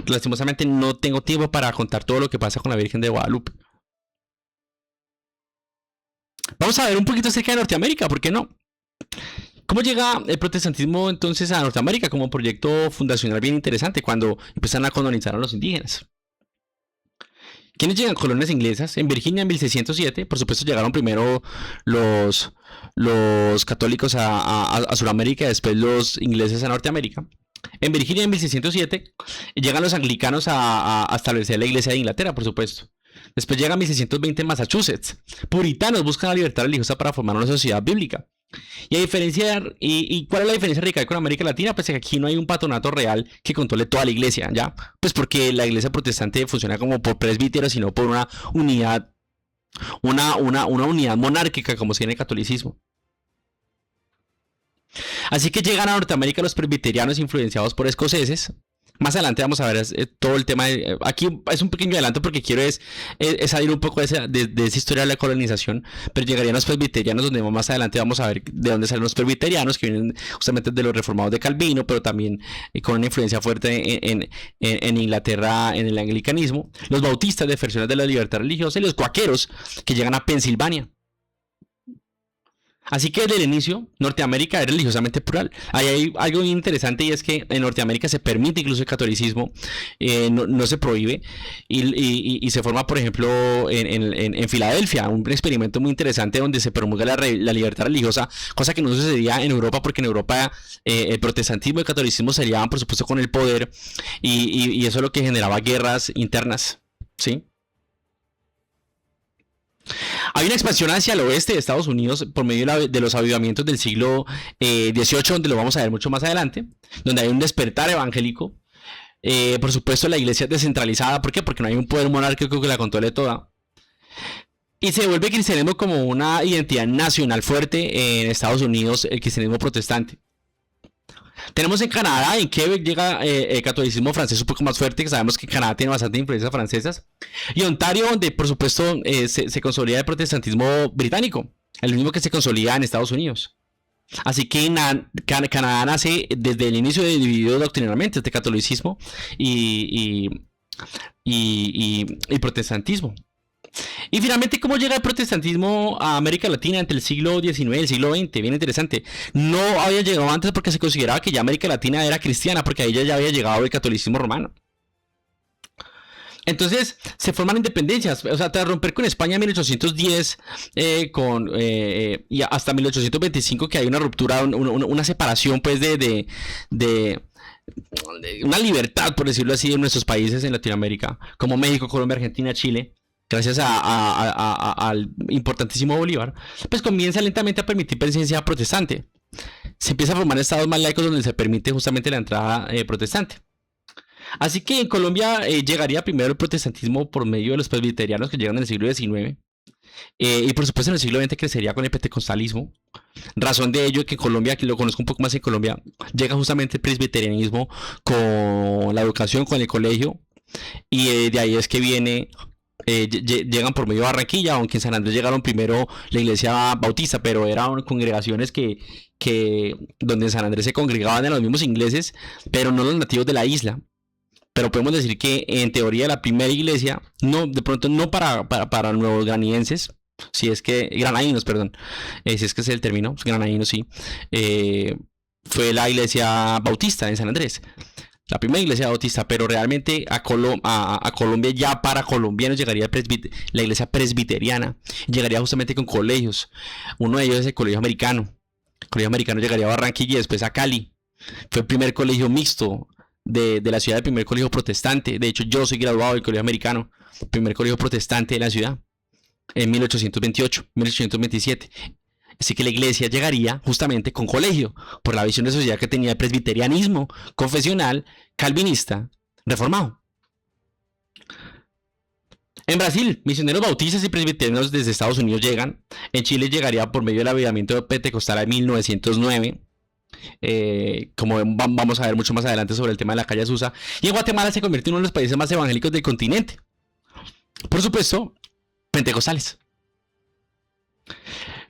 Lastimosamente no tengo tiempo para contar todo lo que pasa con la Virgen de Guadalupe. Vamos a ver un poquito acerca de Norteamérica, ¿por qué no? ¿Cómo llega el protestantismo entonces a Norteamérica como proyecto fundacional bien interesante cuando empiezan a colonizar a los indígenas? ¿Quiénes llegan? Colonias inglesas. En Virginia en 1607, por supuesto, llegaron primero los católicos a Sudamérica y después los ingleses a Norteamérica. En Virginia en 1607 llegan los anglicanos a establecer la iglesia de Inglaterra, por supuesto. Después llega 1620 en Massachusetts. Puritanos buscan la libertad religiosa para formar una sociedad bíblica. Y cuál es la diferencia radical con América Latina? Pues que aquí no hay un patronato real que controle toda la iglesia, ¿ya? Pues porque la iglesia protestante funciona como por presbíteros, sino por una unidad, una unidad monárquica, como si en el catolicismo. Así que llegan a Norteamérica los presbiterianos influenciados por escoceses. Más adelante vamos a ver todo el tema. Aquí es un pequeño adelanto porque quiero salir un poco de esa historia de la colonización. Pero llegarían los presbiterianos, donde más adelante vamos a ver de dónde salen los presbiterianos, que vienen justamente de los reformados de Calvino, pero también con una influencia fuerte en Inglaterra, en el anglicanismo. Los bautistas, defensores de la libertad religiosa, y los cuáqueros, que llegan a Pensilvania. Así que desde el inicio, Norteamérica es religiosamente plural. Ahí hay algo bien interesante, y es que en Norteamérica se permite incluso el catolicismo, no se prohíbe, y se forma, por ejemplo, en Filadelfia, un experimento muy interesante donde se promulga la libertad religiosa, cosa que no sucedía en Europa, porque en Europa el protestantismo y el catolicismo se aliaban, por supuesto, con el poder, y eso es lo que generaba guerras internas, ¿sí? Hay una expansión hacia el oeste de Estados Unidos por medio de los avivamientos del siglo XVIII, donde lo vamos a ver mucho más adelante, donde hay un despertar evangélico. Por supuesto, la iglesia es descentralizada. ¿Por qué? Porque no hay un poder monárquico que la controle toda. Y se vuelve el cristianismo como una identidad nacional fuerte en Estados Unidos, el cristianismo protestante. Tenemos en Canadá, en Quebec llega el catolicismo francés un poco más fuerte, que sabemos que Canadá tiene bastante influencias francesas. Y Ontario, donde por supuesto se consolida el protestantismo británico, el mismo que se consolida en Estados Unidos. Así que Canadá nace desde el inicio dividido doctrinalmente entre catolicismo y protestantismo. Y finalmente, ¿cómo llega el protestantismo a América Latina entre el siglo XIX y el siglo XX? Bien interesante. No había llegado antes porque se consideraba que ya América Latina era cristiana, porque ahí ya había llegado el catolicismo romano. Entonces se forman independencias, o sea, tras romper con España en 1810 y hasta 1825, que hay una ruptura, una separación pues de una libertad, por decirlo así, en nuestros países en Latinoamérica, como México, Colombia, Argentina, Chile. Gracias al importantísimo Bolívar, pues comienza lentamente a permitir presencia protestante. Se empieza a formar estados más laicos donde se permite justamente la entrada protestante. Así que en Colombia llegaría primero el protestantismo por medio de los presbiterianos, que llegan en el siglo XIX. Y por supuesto en el siglo XX crecería con el pentecostalismo. Razón de ello es que en Colombia, que lo conozco un poco más en Colombia, llega justamente el presbiterianismo con la educación, con el colegio. Y de ahí es que viene... llegan por medio de Barranquilla, aunque en San Andrés llegaron primero la iglesia bautista, pero eran congregaciones donde en San Andrés se congregaban los mismos ingleses, pero no los nativos de la isla. pero podemos decir que en teoría la primera iglesia, no, de pronto no para nuevos granienses, si es que, granadinos, perdón, si es que es el término, granadinos sí, fue la iglesia bautista en San Andrés. La primera iglesia bautista, pero realmente a Colombia, ya para colombianos, llegaría la iglesia presbiteriana. Llegaría justamente con colegios. Uno de ellos es el colegio americano. El colegio americano llegaría a Barranquilla y después a Cali. Fue el primer colegio mixto de la ciudad, el primer colegio protestante. De hecho, yo soy graduado del colegio americano, el primer colegio protestante de la ciudad, en 1828, 1827. Así que la iglesia llegaría justamente con colegio, por la visión de sociedad que tenía el presbiterianismo confesional, calvinista, reformado. En Brasil, misioneros bautistas y presbiterianos desde Estados Unidos llegan. En Chile llegaría por medio del avivamiento pentecostal en 1909. Como vamos a ver mucho más adelante sobre el tema de la calle Azusa. Y en Guatemala se convierte en uno de los países más evangélicos del continente. Por supuesto, pentecostales.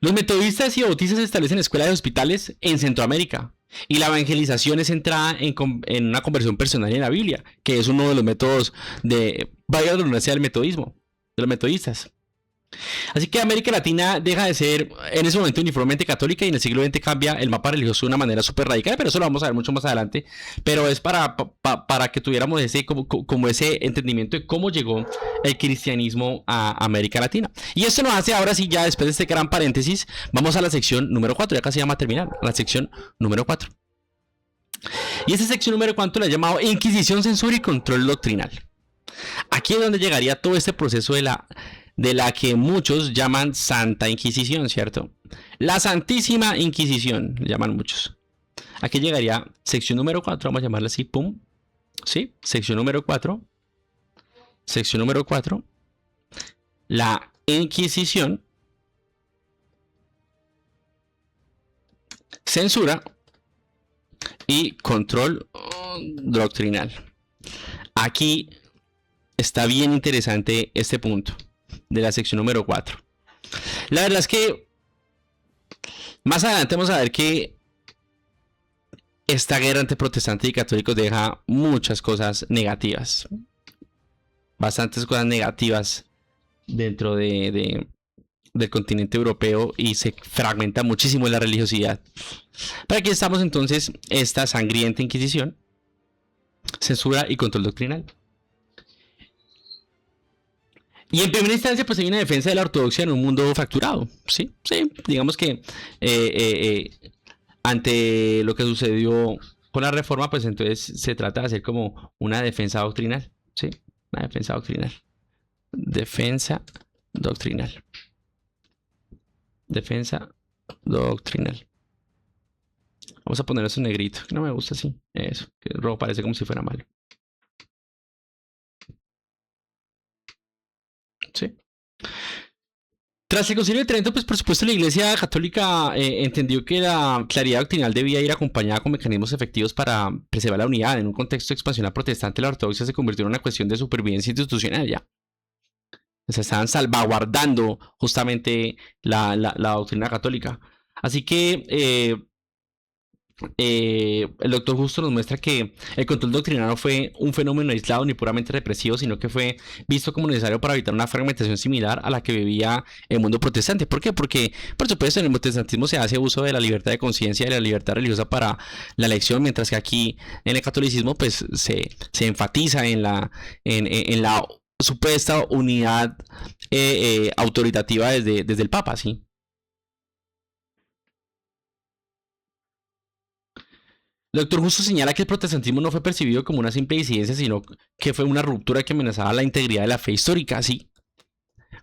Los metodistas y bautistas establecen escuelas y hospitales en Centroamérica. Y la evangelización es centrada en una conversión personal en la Biblia, que es uno de los métodos de, vaya la redundancia, del metodismo, de los metodistas. Así que América Latina deja de ser en ese momento uniformemente católica y en el siglo XX cambia el mapa religioso de una manera súper radical, pero eso lo vamos a ver mucho más adelante. Pero es para que tuviéramos como ese entendimiento de cómo llegó el cristianismo a América Latina. Y esto nos hace ahora sí, ya después de este gran paréntesis, vamos a la sección número 4, ya casi vamos a terminar, a la sección número 4. Y esta sección número 4 la he llamado Inquisición, Censura y Control Doctrinal. Aquí es donde llegaría todo este proceso de la que muchos llaman Santa Inquisición, ¿cierto? La Santísima Inquisición, llaman muchos. Aquí llegaría sección número 4, vamos a llamarla así, pum. ¿Sí? Sección número 4. Sección número 4. La Inquisición, censura y control doctrinal. Aquí está bien interesante este punto de la sección número 4. La verdad es que más adelante vamos a ver que esta guerra entre protestantes y católicos deja muchas cosas negativas. Bastantes cosas negativas dentro del continente europeo y se fragmenta muchísimo la religiosidad. Pero aquí estamos entonces, esta sangrienta inquisición, censura y control doctrinal. Y en primera instancia, pues hay una defensa de la ortodoxia en un mundo fracturado. Sí, digamos que ante lo que sucedió con la reforma, pues entonces se trata de hacer como una defensa doctrinal. Sí, una defensa doctrinal. Defensa doctrinal. Defensa doctrinal. Vamos a poner eso en negrito, que no me gusta así. Eso, que el rojo parece como si fuera malo. Sí. Tras el Concilio de Trento, pues por supuesto la Iglesia Católica entendió que la claridad doctrinal debía ir acompañada con mecanismos efectivos para preservar la unidad. En un contexto expansional protestante, la ortodoxia se convirtió en una cuestión de supervivencia institucional ya. Se estaban salvaguardando justamente la doctrina católica. Así que el doctor Justo nos muestra que el control doctrinal no fue un fenómeno aislado ni puramente represivo, sino que fue visto como necesario para evitar una fragmentación similar a la que vivía el mundo protestante. ¿Por qué? Porque, por supuesto, en el protestantismo se hace uso de la libertad de conciencia y de la libertad religiosa para la elección, mientras que aquí en el catolicismo pues se enfatiza en la supuesta unidad autoritativa desde el Papa, ¿sí? El doctor Justo señala que el protestantismo no fue percibido como una simple disidencia, sino que fue una ruptura que amenazaba la integridad de la fe histórica, sí.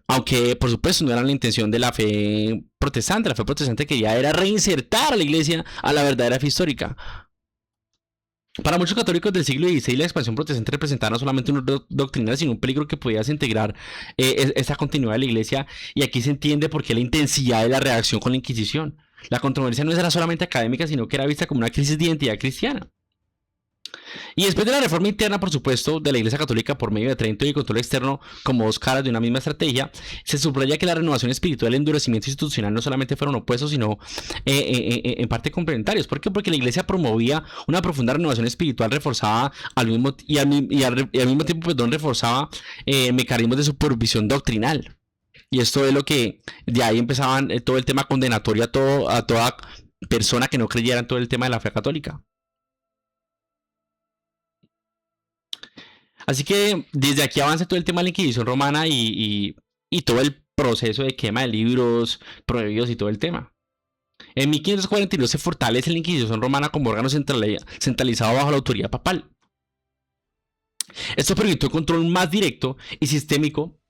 Aunque, por supuesto, no era la intención de la fe protestante. La fe protestante quería era reinsertar a la iglesia a la verdadera fe histórica. Para muchos católicos del siglo XVI, la expansión protestante representaba no solamente un error doctrinal, sino un peligro que podía desintegrar esa continuidad de la iglesia. Y aquí se entiende por qué la intensidad de la reacción con la Inquisición. La controversia no era solamente académica, sino que era vista como una crisis de identidad cristiana. Y después de la reforma interna, por supuesto, de la Iglesia Católica por medio de Trento y el control externo como dos caras de una misma estrategia, se subraya que la renovación espiritual y el endurecimiento institucional no solamente fueron opuestos, sino en parte complementarios. ¿Por qué? Porque la Iglesia promovía una profunda renovación espiritual, reforzaba al mismo tiempo, perdón, reforzaba mecanismos de supervisión doctrinal. Y esto es lo que de ahí empezaban todo el tema condenatorio a toda persona que no creyera en todo el tema de la fe católica. Así que desde aquí avanza todo el tema de la Inquisición romana y todo el proceso de quema de libros prohibidos y todo el tema. En 1542 se fortalece la Inquisición romana como órgano centralizado bajo la autoridad papal. Esto permitió un control más directo y sistemático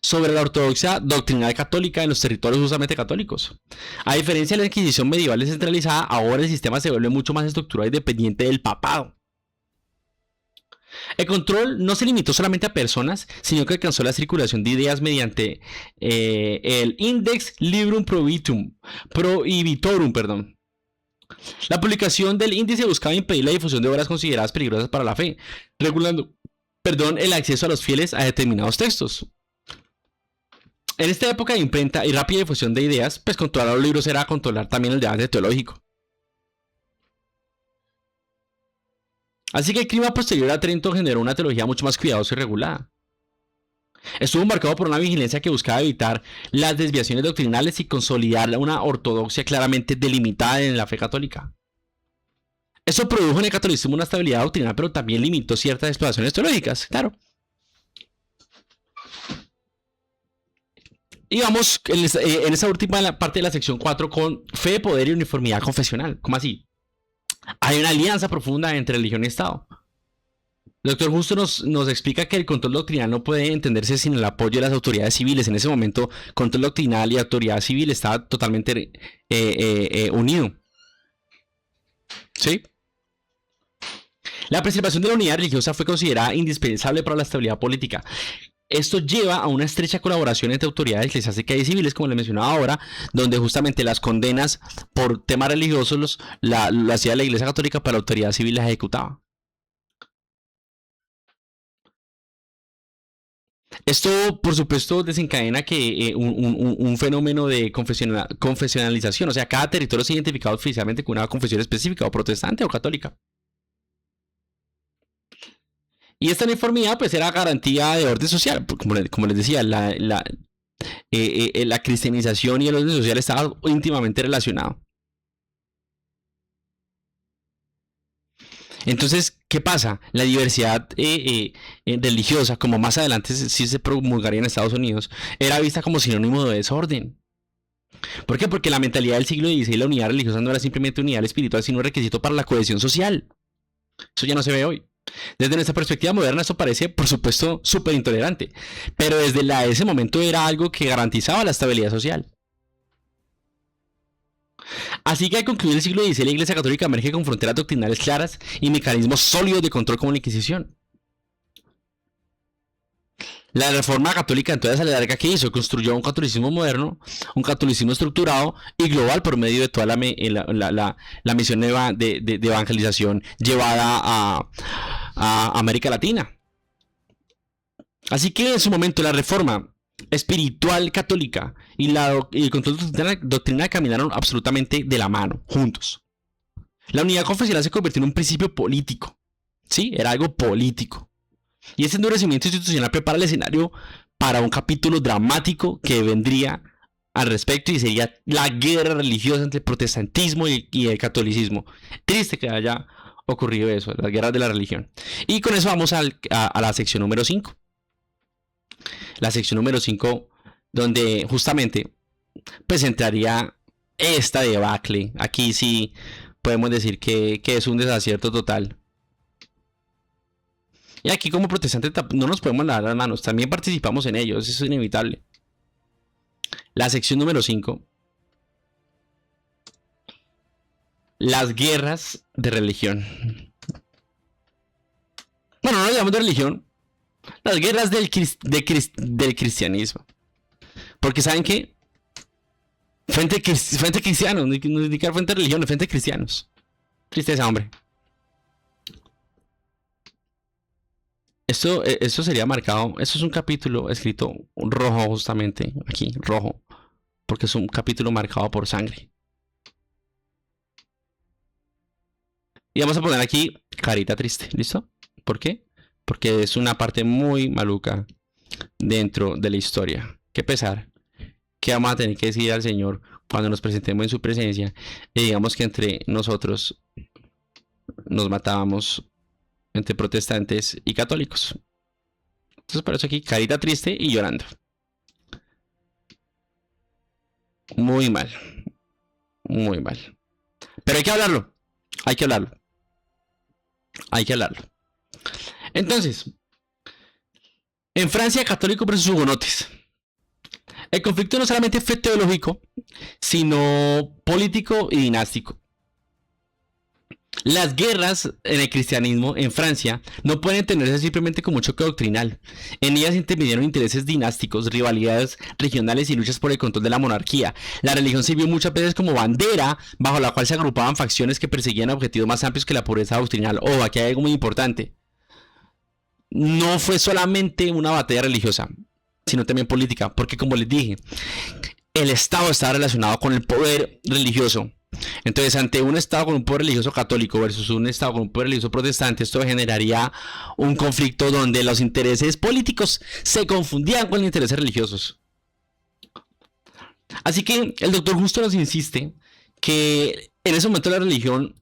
sobre la ortodoxia doctrinal católica en los territorios justamente católicos. A diferencia de la Inquisición medieval descentralizada, ahora el sistema se vuelve mucho más estructurado y dependiente del papado. El control no se limitó solamente a personas, sino que alcanzó la circulación de ideas mediante el Index Librum Prohibitorum. La publicación del índice buscaba impedir la difusión de obras consideradas peligrosas para la fe, regulando el acceso a los fieles a determinados textos. En esta época de imprenta y rápida difusión de ideas, pues controlar los libros era controlar también el debate teológico. Así que el clima posterior a Trento generó una teología mucho más cuidadosa y regulada. Estuvo marcado por una vigilancia que buscaba evitar las desviaciones doctrinales y consolidar una ortodoxia claramente delimitada en la fe católica. Eso produjo en el catolicismo una estabilidad doctrinal, pero también limitó ciertas exploraciones teológicas, claro. Y vamos en esa última parte de la sección 4 con fe, poder y uniformidad confesional. ¿Cómo así? Hay una alianza profunda entre religión y Estado. El doctor Justo nos explica que el control doctrinal no puede entenderse sin el apoyo de las autoridades civiles. En ese momento, control doctrinal y autoridad civil estaban totalmente unidos. ¿Sí? La preservación de la unidad religiosa fue considerada indispensable para la estabilidad política. Esto lleva a una estrecha colaboración entre autoridades eclesiásticas y civiles, como les mencionaba ahora, donde justamente las condenas por temas religiosos lo hacía la Iglesia Católica, pero la autoridad civil las ejecutaba. Esto, por supuesto, desencadena que un fenómeno de confesionalización, o sea, cada territorio se identificaba oficialmente con una confesión específica, o protestante o católica. Y esta uniformidad pues era garantía de orden social, como les decía, la cristianización y el orden social estaban íntimamente relacionados. Entonces, ¿qué pasa? La diversidad religiosa, como más adelante sí se promulgaría en Estados Unidos, era vista como sinónimo de desorden. ¿Por qué? Porque la mentalidad del siglo XVI, la unidad religiosa no era simplemente unidad espiritual, sino un requisito para la cohesión social. Eso ya no se ve hoy. Desde nuestra perspectiva moderna esto parece, por supuesto, súper intolerante, pero desde ese momento era algo que garantizaba la estabilidad social. Así que al concluir el siglo XVI, la Iglesia Católica emerge con fronteras doctrinales claras y mecanismos sólidos de control como la Inquisición. La Reforma Católica, entonces, a la larga, ¿qué hizo? Construyó un catolicismo moderno, un catolicismo estructurado y global por medio de toda la misión de evangelización llevada a América Latina. Así que en su momento la Reforma espiritual católica y el control doctrinal caminaron absolutamente de la mano, juntos. La unidad confesional se convirtió en un principio político. ¿Sí? Era algo político. Y ese endurecimiento institucional prepara el escenario para un capítulo dramático que vendría al respecto y sería la guerra religiosa entre el protestantismo y el catolicismo. Triste que haya ocurrido eso, las guerras de la religión. Y con eso vamos a la sección número 5. La sección número 5, donde justamente pues entraría esta debacle. Aquí sí podemos decir que es un desacierto total. Y aquí como protestantes no nos podemos lavar las manos, también participamos en ello, eso es inevitable. La sección número 5. Las guerras de religión. Bueno, no lo llamamos de religión. Las guerras del cristianismo. Porque ¿saben qué? Frente a cristianos, no indicar frente a religión, frente a cristianos. Tristeza, hombre. Esto sería marcado, esto es un capítulo escrito rojo justamente, aquí, rojo, porque es un capítulo marcado por sangre. Y vamos a poner aquí carita triste, ¿listo? ¿Por qué? Porque es una parte muy maluca dentro de la historia. Qué pesar que vamos a tener que decir al Señor cuando nos presentemos en su presencia y digamos que entre nosotros nos matábamos entre protestantes y católicos. Entonces por eso aquí carita triste y llorando. Muy mal, muy mal. Pero hay que hablarlo, hay que hablarlo, hay que hablarlo. Entonces, en Francia, católicos versus hugonotes. El conflicto no solamente fue teológico, sino político y dinástico. Las guerras en el cristianismo en Francia no pueden entenderse simplemente como un choque doctrinal. En ellas intervinieron intereses dinásticos, rivalidades regionales y luchas por el control de la monarquía. La religión sirvió muchas veces como bandera bajo la cual se agrupaban facciones que perseguían objetivos más amplios que la pureza doctrinal. Oh, aquí hay algo muy importante. No fue solamente una batalla religiosa, sino también política, porque como les dije, el Estado estaba relacionado con el poder religioso. Entonces, ante un Estado con un poder religioso católico versus un Estado con un poder religioso protestante, esto generaría un conflicto donde los intereses políticos se confundían con los intereses religiosos. Así que el doctor Justo nos insiste que en ese momento la religión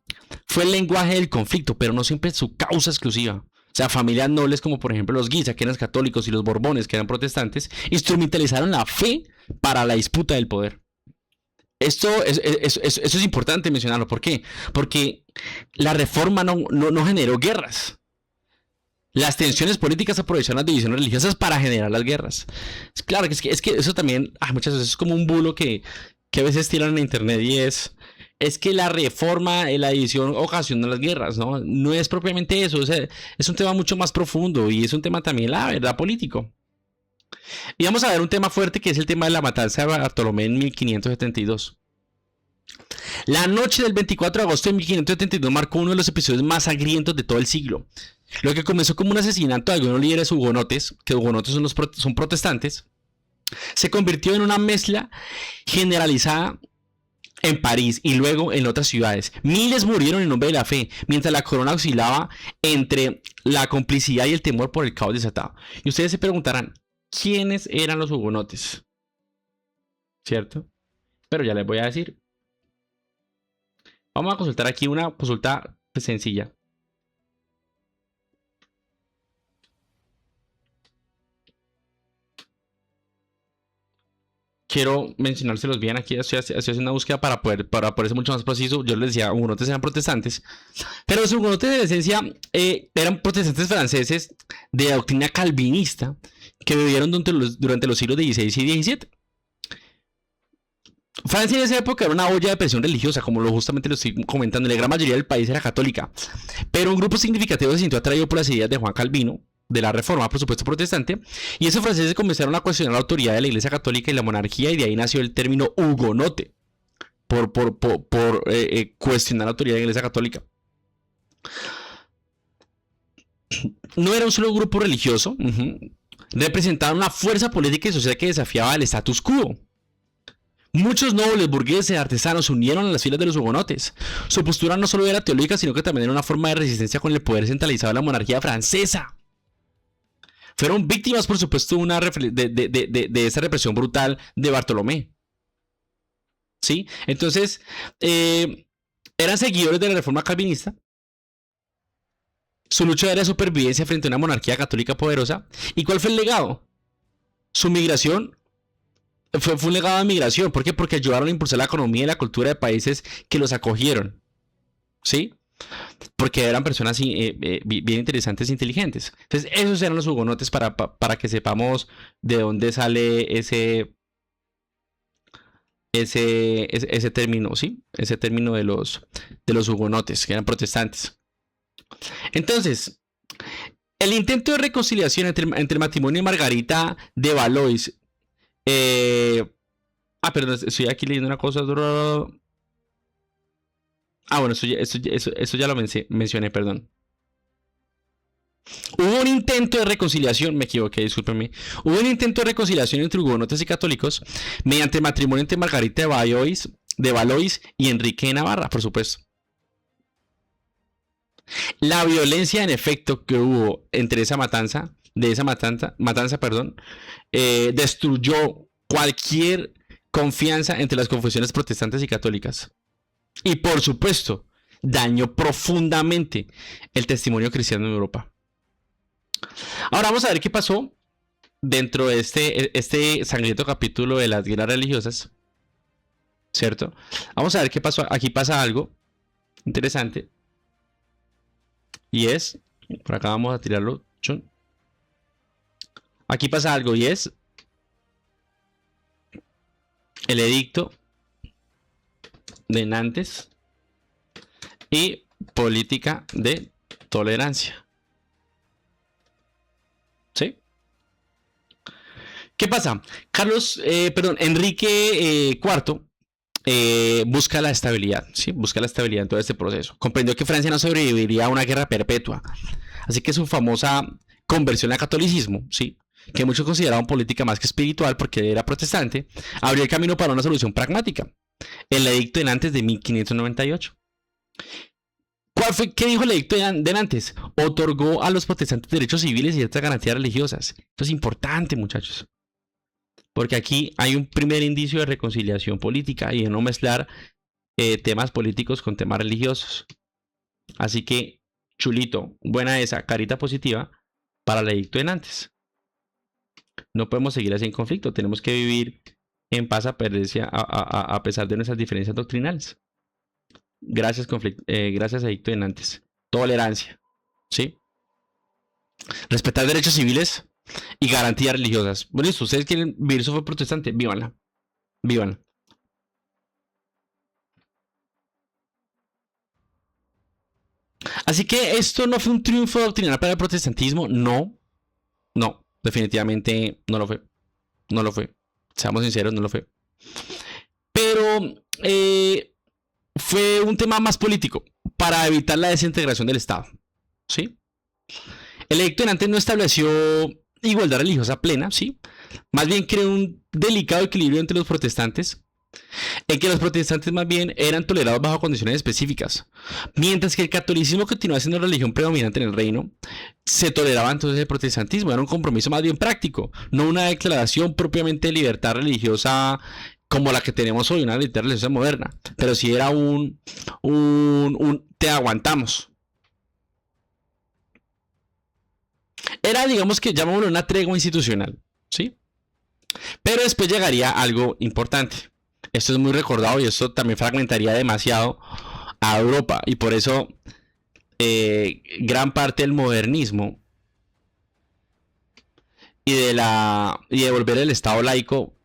fue el lenguaje del conflicto, pero no siempre su causa exclusiva. O sea, familias nobles como por ejemplo los Guisa, que eran católicos, y los Borbones, que eran protestantes, instrumentalizaron la fe para la disputa del poder. Esto es importante mencionarlo. ¿Por qué? Porque la reforma no generó guerras. Las tensiones políticas aprovecharon las divisiones religiosas para generar las guerras. Claro, es que eso también, muchas veces es como un bulo que a veces tiran en internet y es que la reforma, la división ocasiona las guerras, ¿no? No es propiamente eso, o sea, es un tema mucho más profundo y es un tema también, la verdad, político. Y vamos a ver un tema fuerte que es el tema de la matanza de Bartolomé en 1572. La noche del 24 de agosto de 1572 marcó uno de los episodios más sangrientos de todo el siglo. Lo que comenzó como un asesinato de algunos líderes hugonotes, que hugonotes son protestantes, se convirtió en una mezcla generalizada en París y luego en otras ciudades. Miles murieron en nombre de la fe, mientras la corona oscilaba entre la complicidad y el temor por el caos desatado. Y ustedes se preguntarán, ¿quiénes eran los hugonotes? ¿Cierto? Pero ya les voy a decir. Vamos a consultar aquí una consulta sencilla. Quiero mencionárselos bien aquí. Estoy haciendo una búsqueda para poder ser mucho más preciso. Yo les decía, hugonotes eran protestantes, pero los hugonotes en esencia eran protestantes franceses de doctrina calvinista que vivieron durante los siglos XVI y XVII. Francia en esa época era una olla de presión religiosa, como justamente lo estoy comentando. La gran mayoría del país era católica, pero un grupo significativo se sintió atraído por las ideas de Juan Calvino, de la Reforma, por supuesto, protestante, y esos franceses comenzaron a cuestionar la autoridad de la Iglesia Católica y la monarquía, y de ahí nació el término hugonote, por cuestionar la autoridad de la Iglesia Católica. No era un solo grupo religioso, representaban una fuerza política y social que desafiaba el status quo. Muchos nobles, burgueses y artesanos se unieron a las filas de los hugonotes. Su postura no solo era teológica, sino que también era una forma de resistencia con el poder centralizado de la monarquía francesa. Fueron víctimas, por supuesto, de esa represión brutal de Bartolomé. ¿Sí? Entonces, eran seguidores de la reforma calvinista. Su lucha era supervivencia frente a una monarquía católica poderosa. ¿Y cuál fue el legado? Su migración fue un legado de migración. ¿Por qué? Porque ayudaron a impulsar la economía y la cultura de países que los acogieron. ¿Sí? Porque eran personas bien interesantes e inteligentes. Entonces, esos eran los hugonotes para que sepamos de dónde sale ese término, ¿sí? Ese término de los hugonotes, que eran protestantes. Entonces, el intento de reconciliación entre matrimonio y Margarita de Valois. Perdón, estoy aquí leyendo una cosa. Bueno, eso ya lo mencioné, perdón. Hubo un intento de reconciliación, me equivoqué, discúlpenme. Hubo un intento de reconciliación entre hugonotes y católicos mediante el matrimonio entre Margarita de Valois y Enrique de Navarra, por supuesto. La violencia, en efecto, que hubo entre esa matanza, destruyó cualquier confianza entre las confesiones protestantes y católicas. Y por supuesto, dañó profundamente el testimonio cristiano en Europa. Ahora vamos a ver qué pasó dentro de este sangriento capítulo de las guerras religiosas, ¿cierto? Vamos a ver qué pasó. Aquí pasa algo interesante. Y es, por acá vamos a tirarlo. Aquí pasa algo y es el edicto de Nantes y política de tolerancia. ¿Sí? ¿Qué pasa? Enrique IV busca la estabilidad, ¿sí? Busca la estabilidad en todo este proceso. Comprendió que Francia no sobreviviría a una guerra perpetua. Así que su famosa conversión al catolicismo, ¿sí? Que muchos consideraban política más que espiritual porque era protestante, abrió el camino para una solución pragmática. El edicto de Nantes de 1598. ¿Qué dijo el edicto de Nantes? Otorgó a los protestantes derechos civiles y ciertas garantías religiosas. Esto es importante, muchachos. Porque aquí hay un primer indicio de reconciliación política y de no mezclar temas políticos con temas religiosos. Así que, chulito, buena esa, carita positiva para el edicto de Nantes. No podemos seguir así en conflicto, tenemos que vivir en paz a pesar de nuestras diferencias doctrinales. Gracias, edicto de Nantes. Tolerancia, ¿sí? Respetar derechos civiles y garantías religiosas. Bueno, si ustedes quieren vivir su fe protestante, vívanla. Vívanla. Así que esto no fue un triunfo doctrinal para el protestantismo. No, definitivamente no lo fue. No lo fue. Seamos sinceros, no lo fue. Pero fue un tema más político para evitar la desintegración del Estado. ¿Sí? El edicto de Nantes no estableció igualdad religiosa plena, ¿sí? Más bien creó un delicado equilibrio entre los protestantes, en que los protestantes más bien eran tolerados bajo condiciones específicas, mientras que el catolicismo continuaba siendo la religión predominante en el reino. Se toleraba entonces el protestantismo, era un compromiso más bien práctico, no una declaración propiamente de libertad religiosa como la que tenemos hoy, una libertad religiosa moderna, pero sí era un te aguantamos. Era, digamos que llamémoslo una tregua institucional, ¿sí? Pero después llegaría algo importante. Esto es muy recordado y esto también fragmentaría demasiado a Europa. Y por eso gran parte del modernismo y de volver el Estado laico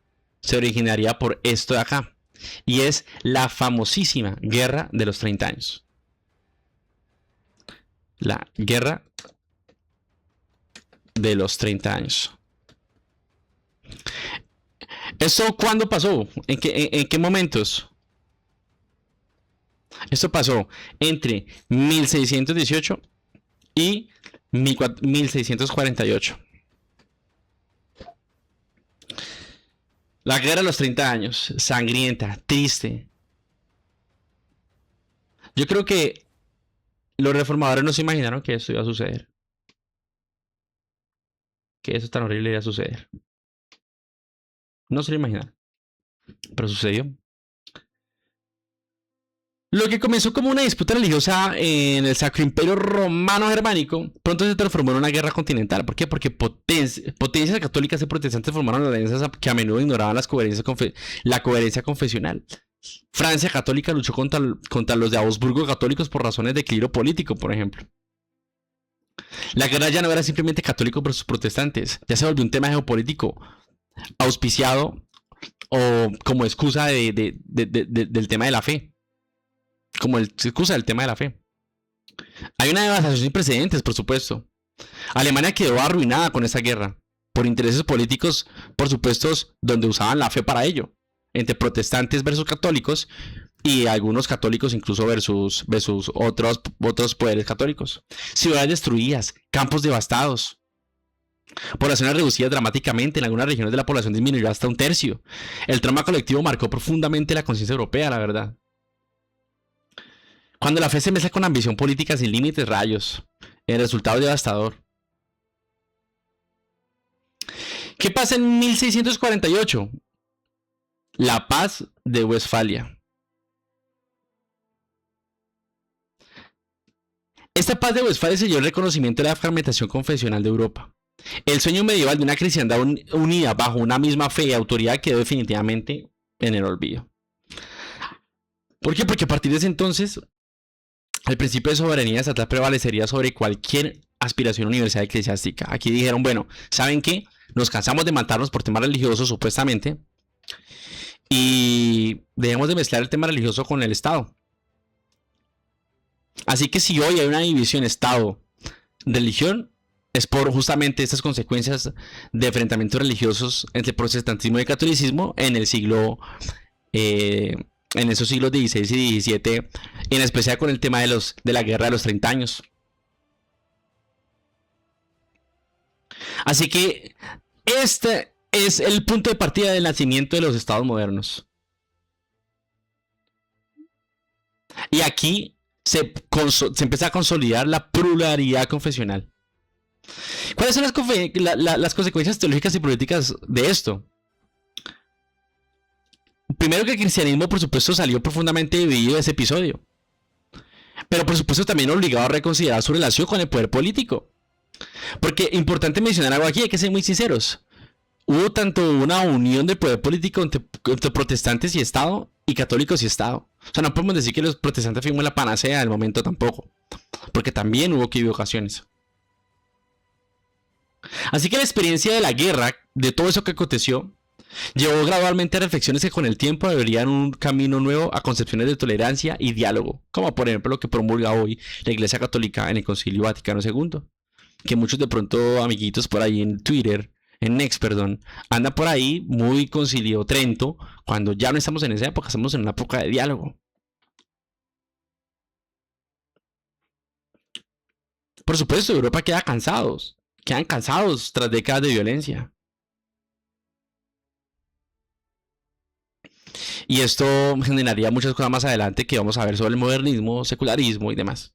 se originaría por esto de acá. Y es la famosísima Guerra de los 30 años. La Guerra de los 30 años. ¿Esto cuándo pasó? ¿En qué momentos? Esto pasó entre 1618 y 1648. La guerra de los 30 años, sangrienta, triste. Yo creo que los reformadores no se imaginaron que esto iba a suceder. Que eso tan horrible iba a suceder. No se lo imaginaron. Pero sucedió. Lo que comenzó como una disputa religiosa en el Sacro Imperio Romano Germánico pronto se transformó en una guerra continental. ¿Por qué? Porque potencias católicas y protestantes formaron alianzas que a menudo ignoraban la coherencia confesional. Francia católica luchó contra los de Habsburgo católicos por razones de equilibrio político, por ejemplo. La guerra ya no era simplemente católico versus protestantes, ya se volvió un tema geopolítico auspiciado o como excusa del tema de la fe. Como excusa del tema de la fe. Hay una devastación sin precedentes, por supuesto. Alemania quedó arruinada con esta guerra, por intereses políticos, por supuesto, donde usaban la fe para ello, entre protestantes versus católicos, y algunos católicos incluso versus otros poderes católicos. Ciudades destruidas, campos devastados, poblaciones reducidas dramáticamente, en algunas regiones de la población disminuyó hasta un tercio. El trauma colectivo marcó profundamente la conciencia europea, la verdad. Cuando la fe se mezcla con ambición política sin límites, rayos, el resultado es devastador. ¿Qué pasa en 1648? La paz de Westfalia. Esta paz de Westfalia selló el reconocimiento de la fragmentación confesional de Europa. El sueño medieval de una cristiandad unida bajo una misma fe y autoridad quedó definitivamente en el olvido. ¿Por qué? Porque a partir de ese entonces, el principio de soberanía estatal prevalecería sobre cualquier aspiración universal eclesiástica. Aquí dijeron, bueno, ¿saben qué? Nos cansamos de matarnos por temas religiosos, supuestamente, y dejemos de mezclar el tema religioso con el Estado. Así que si hoy hay una división Estado-religión, es por justamente estas consecuencias de enfrentamientos religiosos entre protestantismo y catolicismo en el siglo, en esos siglos XVI y XVII, en especial con el tema de la guerra de los 30 años. Así que este es el punto de partida del nacimiento de los estados modernos. Y aquí se empieza a consolidar la pluralidad confesional. ¿Cuáles son las consecuencias teológicas y políticas de esto? Primero, que el cristianismo, por supuesto, salió profundamente dividido de ese episodio. Pero, por supuesto, también obligado a reconsiderar su relación con el poder político. Porque, importante mencionar algo aquí, hay que ser muy sinceros. Hubo tanto una unión del poder político entre protestantes y Estado, y católicos y Estado. O sea, no podemos decir que los protestantes fuimos la panacea del momento tampoco. Porque también hubo equivocaciones. Así que la experiencia de la guerra, de todo eso que aconteció, llevó gradualmente a reflexiones que con el tiempo abrirían un camino nuevo a concepciones de tolerancia y diálogo, como por ejemplo lo que promulga hoy la Iglesia Católica en el Concilio Vaticano II, que muchos de pronto amiguitos por ahí en Twitter, en Next, perdón, andan por ahí muy Concilio Trento, cuando ya no estamos en esa época, estamos en una época de diálogo. Por supuesto, Europa quedan cansados tras décadas de violencia. Y esto generaría muchas cosas más adelante que vamos a ver sobre el modernismo, secularismo y demás.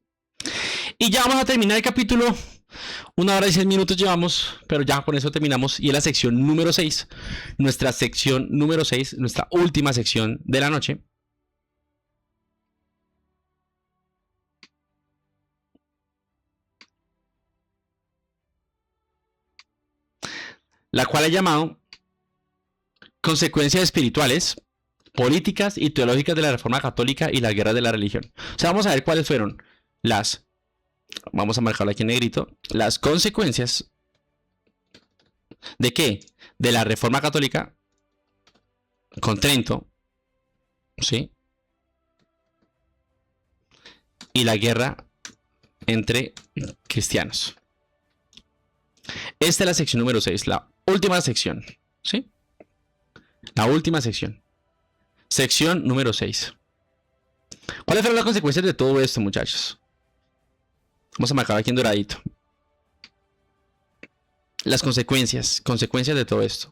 Y ya vamos a terminar el capítulo. 1 hora y 6 minutos llevamos, pero ya con eso terminamos. Y es la sección número 6. Nuestra sección número 6, nuestra última sección de la noche. La cual he llamado Consecuencias espirituales, políticas y teológicas de la Reforma Católica y las guerras de la religión. O sea, vamos a ver cuáles fueron vamos a marcarlo aquí en negrito, las consecuencias ¿de qué? De la Reforma Católica con Trento, ¿sí? Y la guerra entre cristianos. Esta es la sección número 6, la última sección, ¿sí? La última sección. Sección número 6. ¿Cuáles fueron las consecuencias de todo esto, muchachos? Vamos a marcar aquí en doradito. Las consecuencias de todo esto.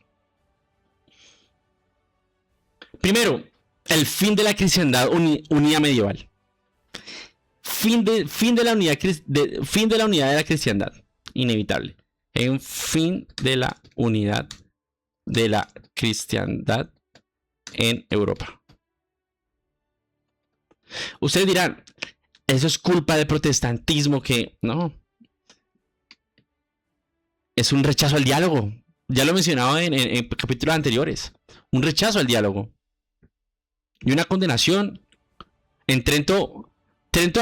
Primero, el fin de la cristiandad unida medieval. Fin de la unidad de la cristiandad. Inevitable. En fin de la unidad de la cristiandad en Europa. Ustedes dirán, eso es culpa del protestantismo, que no. Es un rechazo al diálogo. Ya lo he mencionado en capítulos anteriores. Un rechazo al diálogo. Y una condenación. En Trento,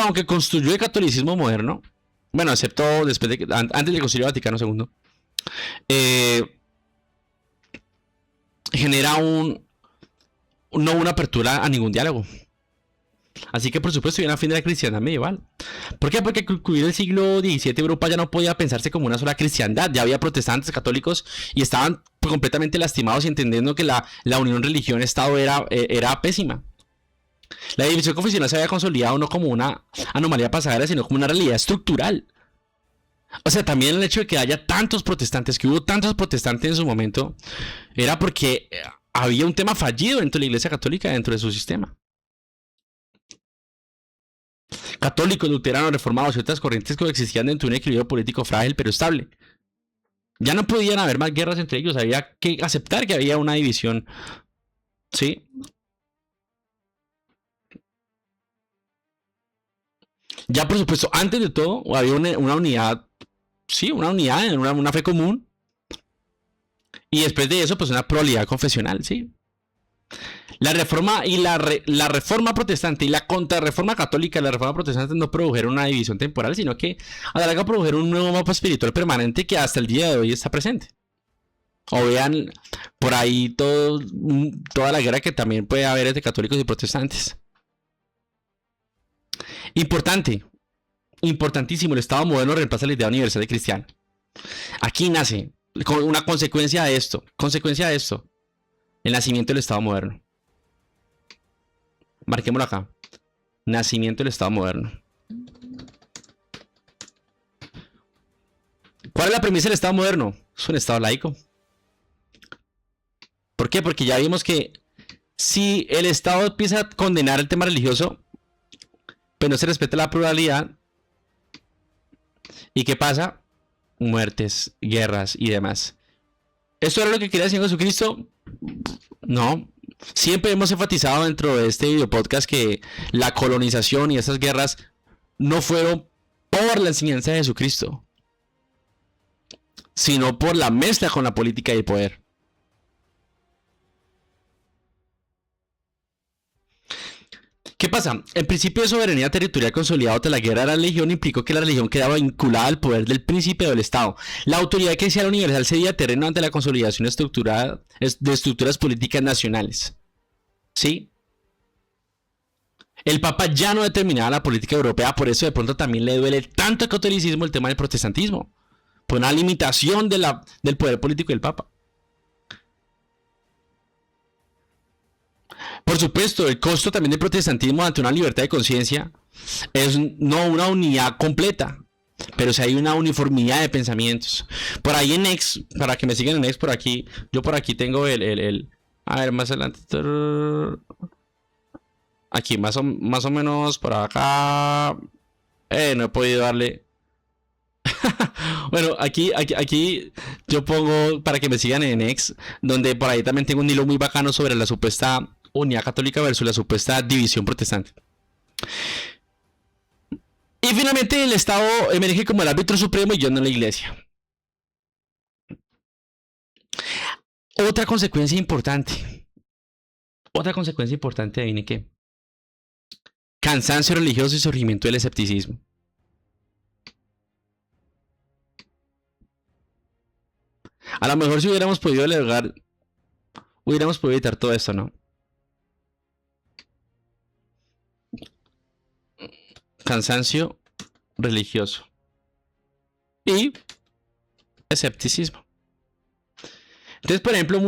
aunque construyó el catolicismo moderno, bueno, excepto después antes del Concilio Vaticano II, genera no una apertura a ningún diálogo. Así que por supuesto viene el fin de la cristiandad medieval. ¿Por qué? Porque al concluir el siglo XVII Europa ya no podía pensarse como una sola cristiandad. Ya había protestantes, católicos, y estaban completamente lastimados y entendiendo que la unión religión-estado era pésima. La división confesional se había consolidado no como una anomalía pasajera, sino como una realidad estructural. O sea, también el hecho de que haya tantos protestantes, que hubo tantos protestantes en su momento, era porque había un tema fallido dentro de la Iglesia Católica, dentro de su sistema. Católicos, luteranos, reformados y otras corrientes coexistían dentro de un equilibrio político frágil pero estable. Ya no podían haber más guerras entre ellos, había que aceptar que había una división. ¿Sí? Ya por supuesto, antes de todo, había una unidad, sí, una unidad, una fe común. Y después de eso, pues una pluralidad confesional, ¿sí? La reforma y la reforma protestante y la contrarreforma católica y la reforma protestante no produjeron una división temporal, sino que a la larga produjeron un nuevo mapa espiritual permanente que hasta el día de hoy está presente. O vean por ahí toda la guerra que también puede haber entre católicos y protestantes. Importante, importantísimo, el Estado moderno reemplaza la idea universal de cristiano. Aquí nace una consecuencia de esto, el nacimiento del Estado moderno. Marquémoslo acá. Nacimiento del Estado moderno. ¿Cuál es la premisa del Estado moderno? Es un Estado laico. ¿Por qué? Porque ya vimos que si el Estado empieza a condenar el tema religioso, pero no se respeta la pluralidad, ¿y qué pasa? Muertes, guerras y demás. ¿Esto era lo que quería decir Jesucristo? No. Siempre hemos enfatizado dentro de este video podcast que la colonización y esas guerras no fueron por la enseñanza de Jesucristo, sino por la mezcla con la política y el poder. ¿Qué pasa? El principio de soberanía territorial consolidado tras la guerra de la religión implicó que la religión quedaba vinculada al poder del príncipe o del Estado. La autoridad eclesial universal cedía terreno ante la consolidación de estructuras políticas nacionales. ¿Sí? El Papa ya no determinaba la política europea, por eso de pronto también le duele tanto al catolicismo el tema del protestantismo. Por una limitación del poder político del Papa. Por supuesto, el costo también del protestantismo ante una libertad de conciencia es no una unidad completa, pero si hay una uniformidad de pensamientos. Por ahí en X, para que me sigan en X por aquí, yo por aquí tengo a ver, más adelante. Aquí, más o menos por acá. No he podido darle. Bueno, aquí yo pongo para que me sigan en X, donde por ahí también tengo un hilo muy bacano sobre la supuesta unidad católica versus la supuesta división protestante. Y finalmente el Estado emerge como el árbitro supremo y yo no la iglesia. Otra consecuencia importante viene que cansancio religioso y surgimiento del escepticismo. A lo mejor si hubiéramos podido lograr, hubiéramos podido evitar todo esto, ¿no? Cansancio religioso y escepticismo. Entonces, por ejemplo,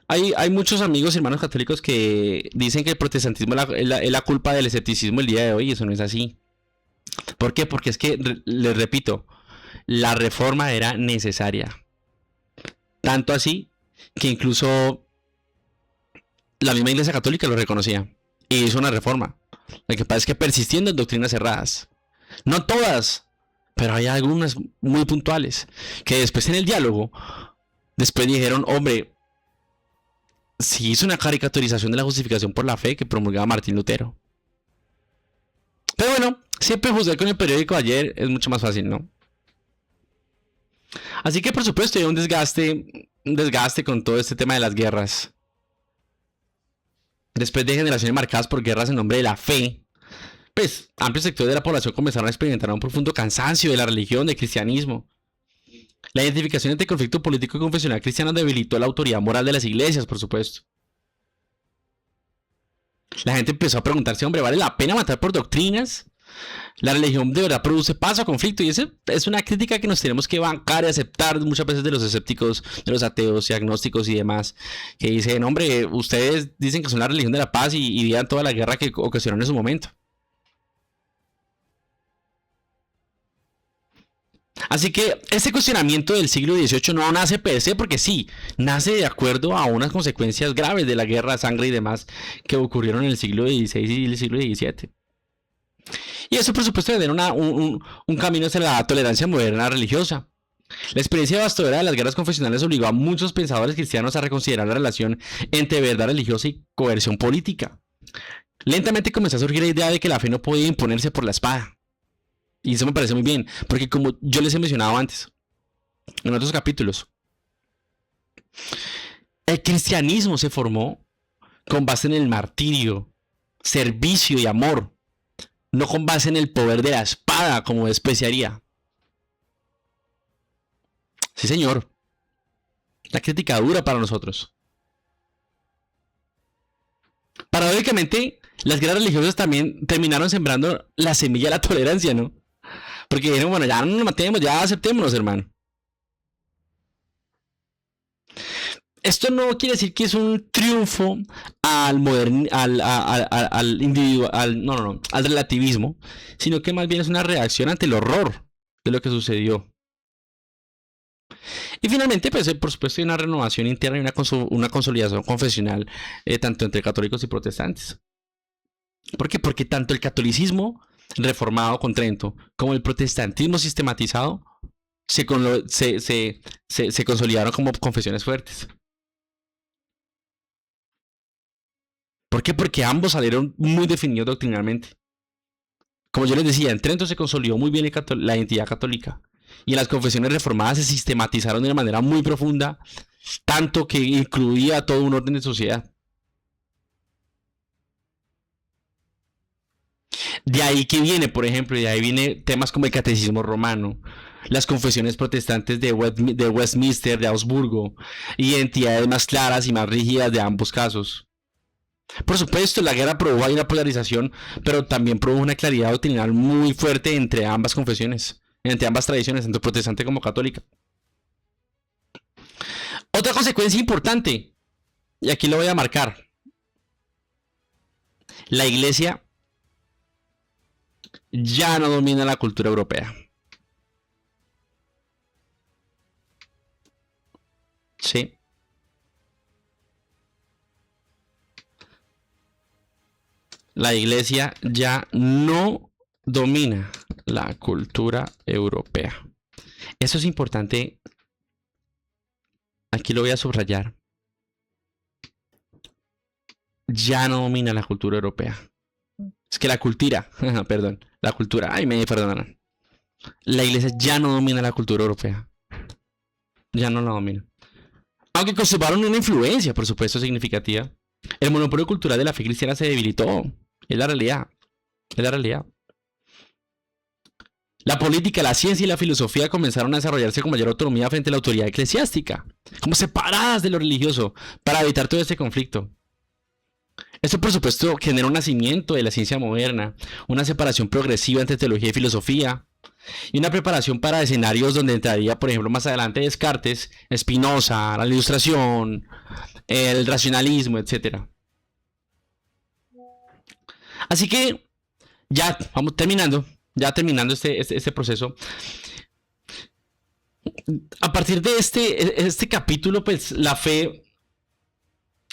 hay muchos amigos y hermanos católicos que dicen que el protestantismo es la culpa del escepticismo el día de hoy, y eso no es así. ¿Por qué? Porque es que, les repito, la reforma era necesaria. Tanto así que incluso la misma Iglesia Católica lo reconocía y hizo una reforma. Lo que pasa es que persistiendo en doctrinas cerradas. No todas, pero hay algunas muy puntuales que después en el diálogo, después dijeron, hombre, si hizo una caricaturización de la justificación por la fe que promulgaba Martín Lutero. Pero bueno, siempre juzgar con el periódico de ayer es mucho más fácil, ¿no? Así que por supuesto hay un desgaste con todo este tema de las guerras. Después de generaciones marcadas por guerras en nombre de la fe, pues amplios sectores de la población comenzaron a experimentar un profundo cansancio de la religión, del cristianismo. La identificación entre conflicto político y confesional cristiano debilitó la autoridad moral de las iglesias, por supuesto. La gente empezó a preguntarse, hombre, ¿vale la pena matar por doctrinas? La religión de verdad produce paz o conflicto y esa es una crítica que nos tenemos que bancar y aceptar muchas veces de los escépticos, de los ateos y agnósticos y demás, que dicen, hombre, ustedes dicen que son la religión de la paz y vean toda la guerra que ocasionaron en su momento. Así que este cuestionamiento del siglo XVIII no nace per se porque sí, nace de acuerdo a unas consecuencias graves de la guerra, sangre y demás que ocurrieron en el siglo XVI y el siglo XVII. Y eso, por supuesto, tener un camino hacia la tolerancia moderna religiosa. La experiencia devastadora de las guerras confesionales obligó a muchos pensadores cristianos a reconsiderar la relación entre verdad religiosa y coerción política. Lentamente comenzó a surgir la idea de que la fe no podía imponerse por la espada. Y eso me parece muy bien, porque como yo les he mencionado antes, en otros capítulos, el cristianismo se formó con base en el martirio, servicio y amor, no con base en el poder de la espada como despreciaría. Sí, señor. La crítica dura para nosotros. Paradójicamente, las guerras religiosas también terminaron sembrando la semilla de la tolerancia, ¿no? Porque dijeron, bueno, ya no nos matemos, ya aceptémonos, hermano. Esto no quiere decir que es un triunfo al individuo, al relativismo, sino que más bien es una reacción ante el horror de lo que sucedió. Y finalmente, pues, por supuesto, hay una renovación interna y una consolidación confesional, tanto entre católicos y protestantes. ¿Por qué? Porque tanto el catolicismo reformado con Trento como el protestantismo sistematizado se consolidaron como confesiones fuertes. ¿Por qué? Porque ambos salieron muy definidos doctrinalmente. Como yo les decía, en Trento se consolidó muy bien la identidad católica. Y en las confesiones reformadas se sistematizaron de una manera muy profunda, tanto que incluía todo un orden de sociedad. De ahí que viene, por ejemplo, de ahí viene temas como el catecismo romano, las confesiones protestantes de Westminster, de Augsburgo, identidades más claras y más rígidas de ambos casos. Por supuesto, la guerra produjo ahí una polarización, pero también produjo una claridad doctrinal muy fuerte entre ambas confesiones, entre ambas tradiciones, tanto protestante como católica. Otra consecuencia importante, y aquí lo voy a marcar, la iglesia ya no domina la cultura europea. Sí. La iglesia ya no domina la cultura europea. Eso es importante. Aquí lo voy a subrayar. Ya no domina la cultura europea. Es que la cultura, perdón, la cultura, ay, me perdonan. La iglesia ya no domina la cultura europea. Ya no la domina. Aunque conservaron una influencia, por supuesto, significativa. El monopolio cultural de la fe cristiana se debilitó. Es la realidad. Es la realidad. La política, la ciencia y la filosofía comenzaron a desarrollarse con mayor autonomía frente a la autoridad eclesiástica, como separadas de lo religioso, para evitar todo este conflicto. Esto, por supuesto, generó un nacimiento de la ciencia moderna, una separación progresiva entre teología y filosofía, y una preparación para escenarios donde entraría, por ejemplo, más adelante Descartes, Spinoza, la Ilustración, el racionalismo, etc. Así que ya vamos terminando este proceso. A partir de este capítulo, pues la fe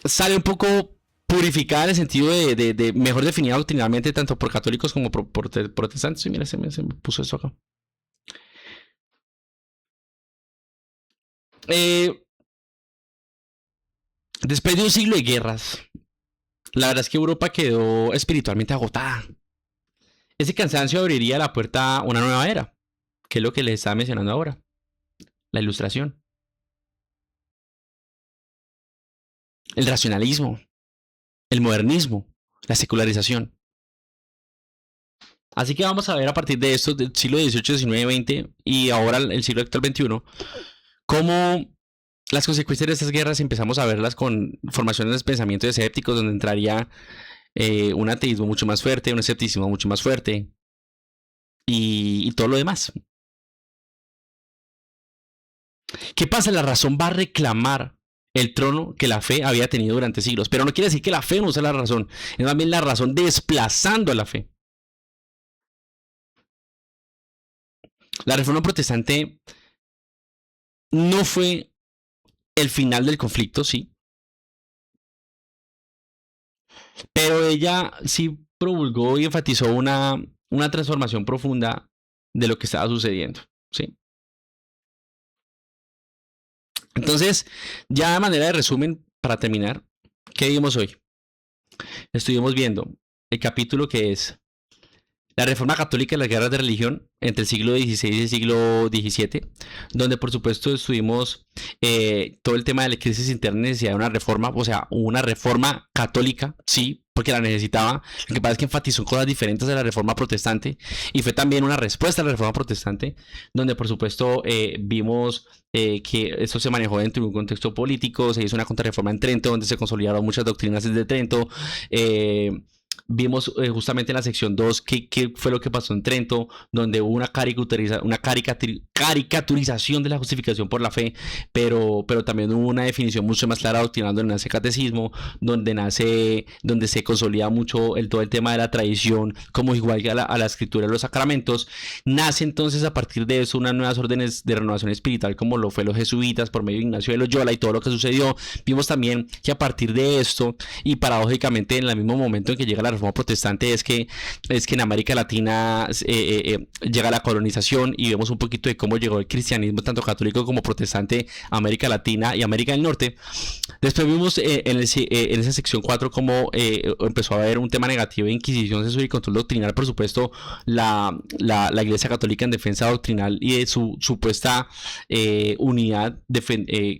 sale un poco purificada en el sentido de mejor definida doctrinalmente tanto por católicos como por protestantes. Y mira, se me puso esto acá. Después de un siglo de guerras, la verdad es que Europa quedó espiritualmente agotada. Ese cansancio abriría la puerta a una nueva era, que es lo que les estaba mencionando ahora, la Ilustración, el racionalismo, el modernismo, la secularización. Así que vamos a ver a partir de esto del siglo XVIII, XIX, XX y ahora el siglo actual XXI, cómo las consecuencias de estas guerras empezamos a verlas con formaciones de pensamientos escépticos, donde entraría un ateísmo mucho más fuerte, un escepticismo mucho más fuerte, y todo lo demás. ¿Qué pasa? La razón va a reclamar el trono que la fe había tenido durante siglos, pero no quiere decir que la fe no sea la razón, es más bien la razón desplazando a la fe. La reforma protestante no fue el final del conflicto, sí, pero ella sí promulgó y enfatizó una transformación profunda de lo que estaba sucediendo, sí. Entonces, ya de manera de resumen, para terminar, ¿qué vimos hoy? Estuvimos viendo el capítulo que es la Reforma Católica y las guerras de religión entre el siglo XVI y el siglo XVII, donde por supuesto estuvimos todo el tema de la crisis interna y necesidad de una reforma, o sea, una reforma católica, sí, porque la necesitaba. Lo que pasa es que enfatizó cosas diferentes de la reforma protestante y fue también una respuesta a la reforma protestante, donde por supuesto vimos que esto se manejó dentro de un contexto político, se hizo una contrarreforma en Trento, donde se consolidaron muchas doctrinas desde Trento. Vimos justamente en la sección 2 qué fue lo que pasó en Trento, donde hubo una caricaturización de la justificación por la fe, pero también hubo una definición mucho más clara doctrinal donde nace catecismo, donde se consolida mucho todo el tema de la tradición como igual que a la escritura de los sacramentos. Nace entonces a partir de eso unas nuevas órdenes de renovación espiritual como lo fue los jesuitas por medio de Ignacio de Loyola y todo lo que sucedió. Vimos también que a partir de esto y paradójicamente en el mismo momento en que llega la reforma protestante es que en América Latina llega la colonización y vemos un poquito de cómo llegó el cristianismo tanto católico como protestante a América Latina y América del Norte. Después vimos en esa sección 4 cómo empezó a haber un tema negativo de inquisición, censura y control doctrinal, por supuesto la Iglesia Católica en defensa doctrinal y de su supuesta unidad,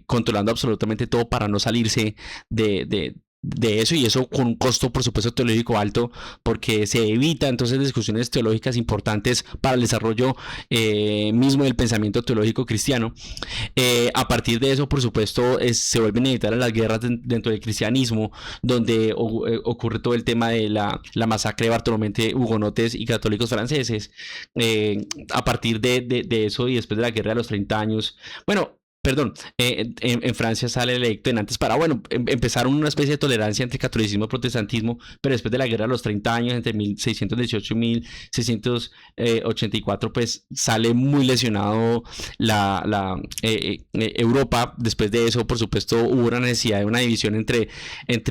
controlando absolutamente todo para no salirse de eso, y eso con un costo por supuesto teológico alto, porque se evita entonces discusiones teológicas importantes para el desarrollo mismo del pensamiento teológico cristiano. A partir de eso por supuesto se vuelven inevitables las guerras dentro del cristianismo, donde ocurre todo el tema de la masacre de Bartolomé entre hugonotes y católicos franceses. A partir de eso y después de la guerra de los 30 años, bueno, perdón, en Francia sale el edicto de Nantes para, bueno, empezar una especie de tolerancia entre catolicismo y protestantismo, pero después de la guerra de los 30 años, entre 1618 y 1684, pues sale muy lesionado Europa. Después de eso, por supuesto, hubo una necesidad de una división entre el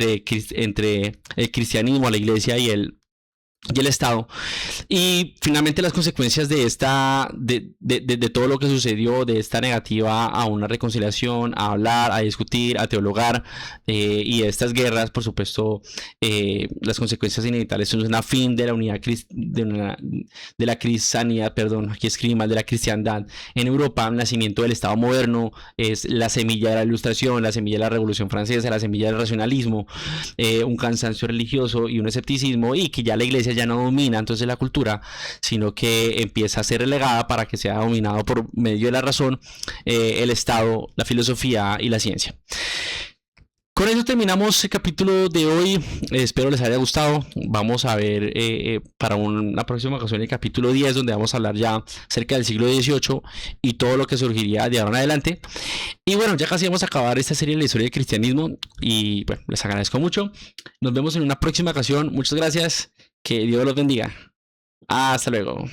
cristianismo, la iglesia y el Estado. Y finalmente las consecuencias de todo lo que sucedió, de esta negativa a una reconciliación, a hablar, a discutir, a teologar, y de estas guerras, por supuesto, las consecuencias inevitables son un fin de la unidad de la cristianidad, perdón, aquí escribí mal, de la cristiandad en Europa. El nacimiento del Estado moderno es la semilla de la Ilustración, la semilla de la Revolución Francesa, la semilla del racionalismo, un cansancio religioso y un escepticismo, y que ya la iglesia ya no domina entonces la cultura, sino que empieza a ser relegada para que sea dominado por medio de la razón, el Estado, la filosofía y la ciencia. Con eso terminamos el capítulo de hoy. Espero les haya gustado. Vamos a ver para una próxima ocasión el capítulo 10, donde vamos a hablar ya cerca del siglo XVIII y todo lo que surgiría de ahora en adelante. Y bueno, ya casi vamos a acabar esta serie de la historia del cristianismo. Y bueno, les agradezco mucho. Nos vemos en una próxima ocasión. Muchas gracias. Que Dios los bendiga. Hasta luego.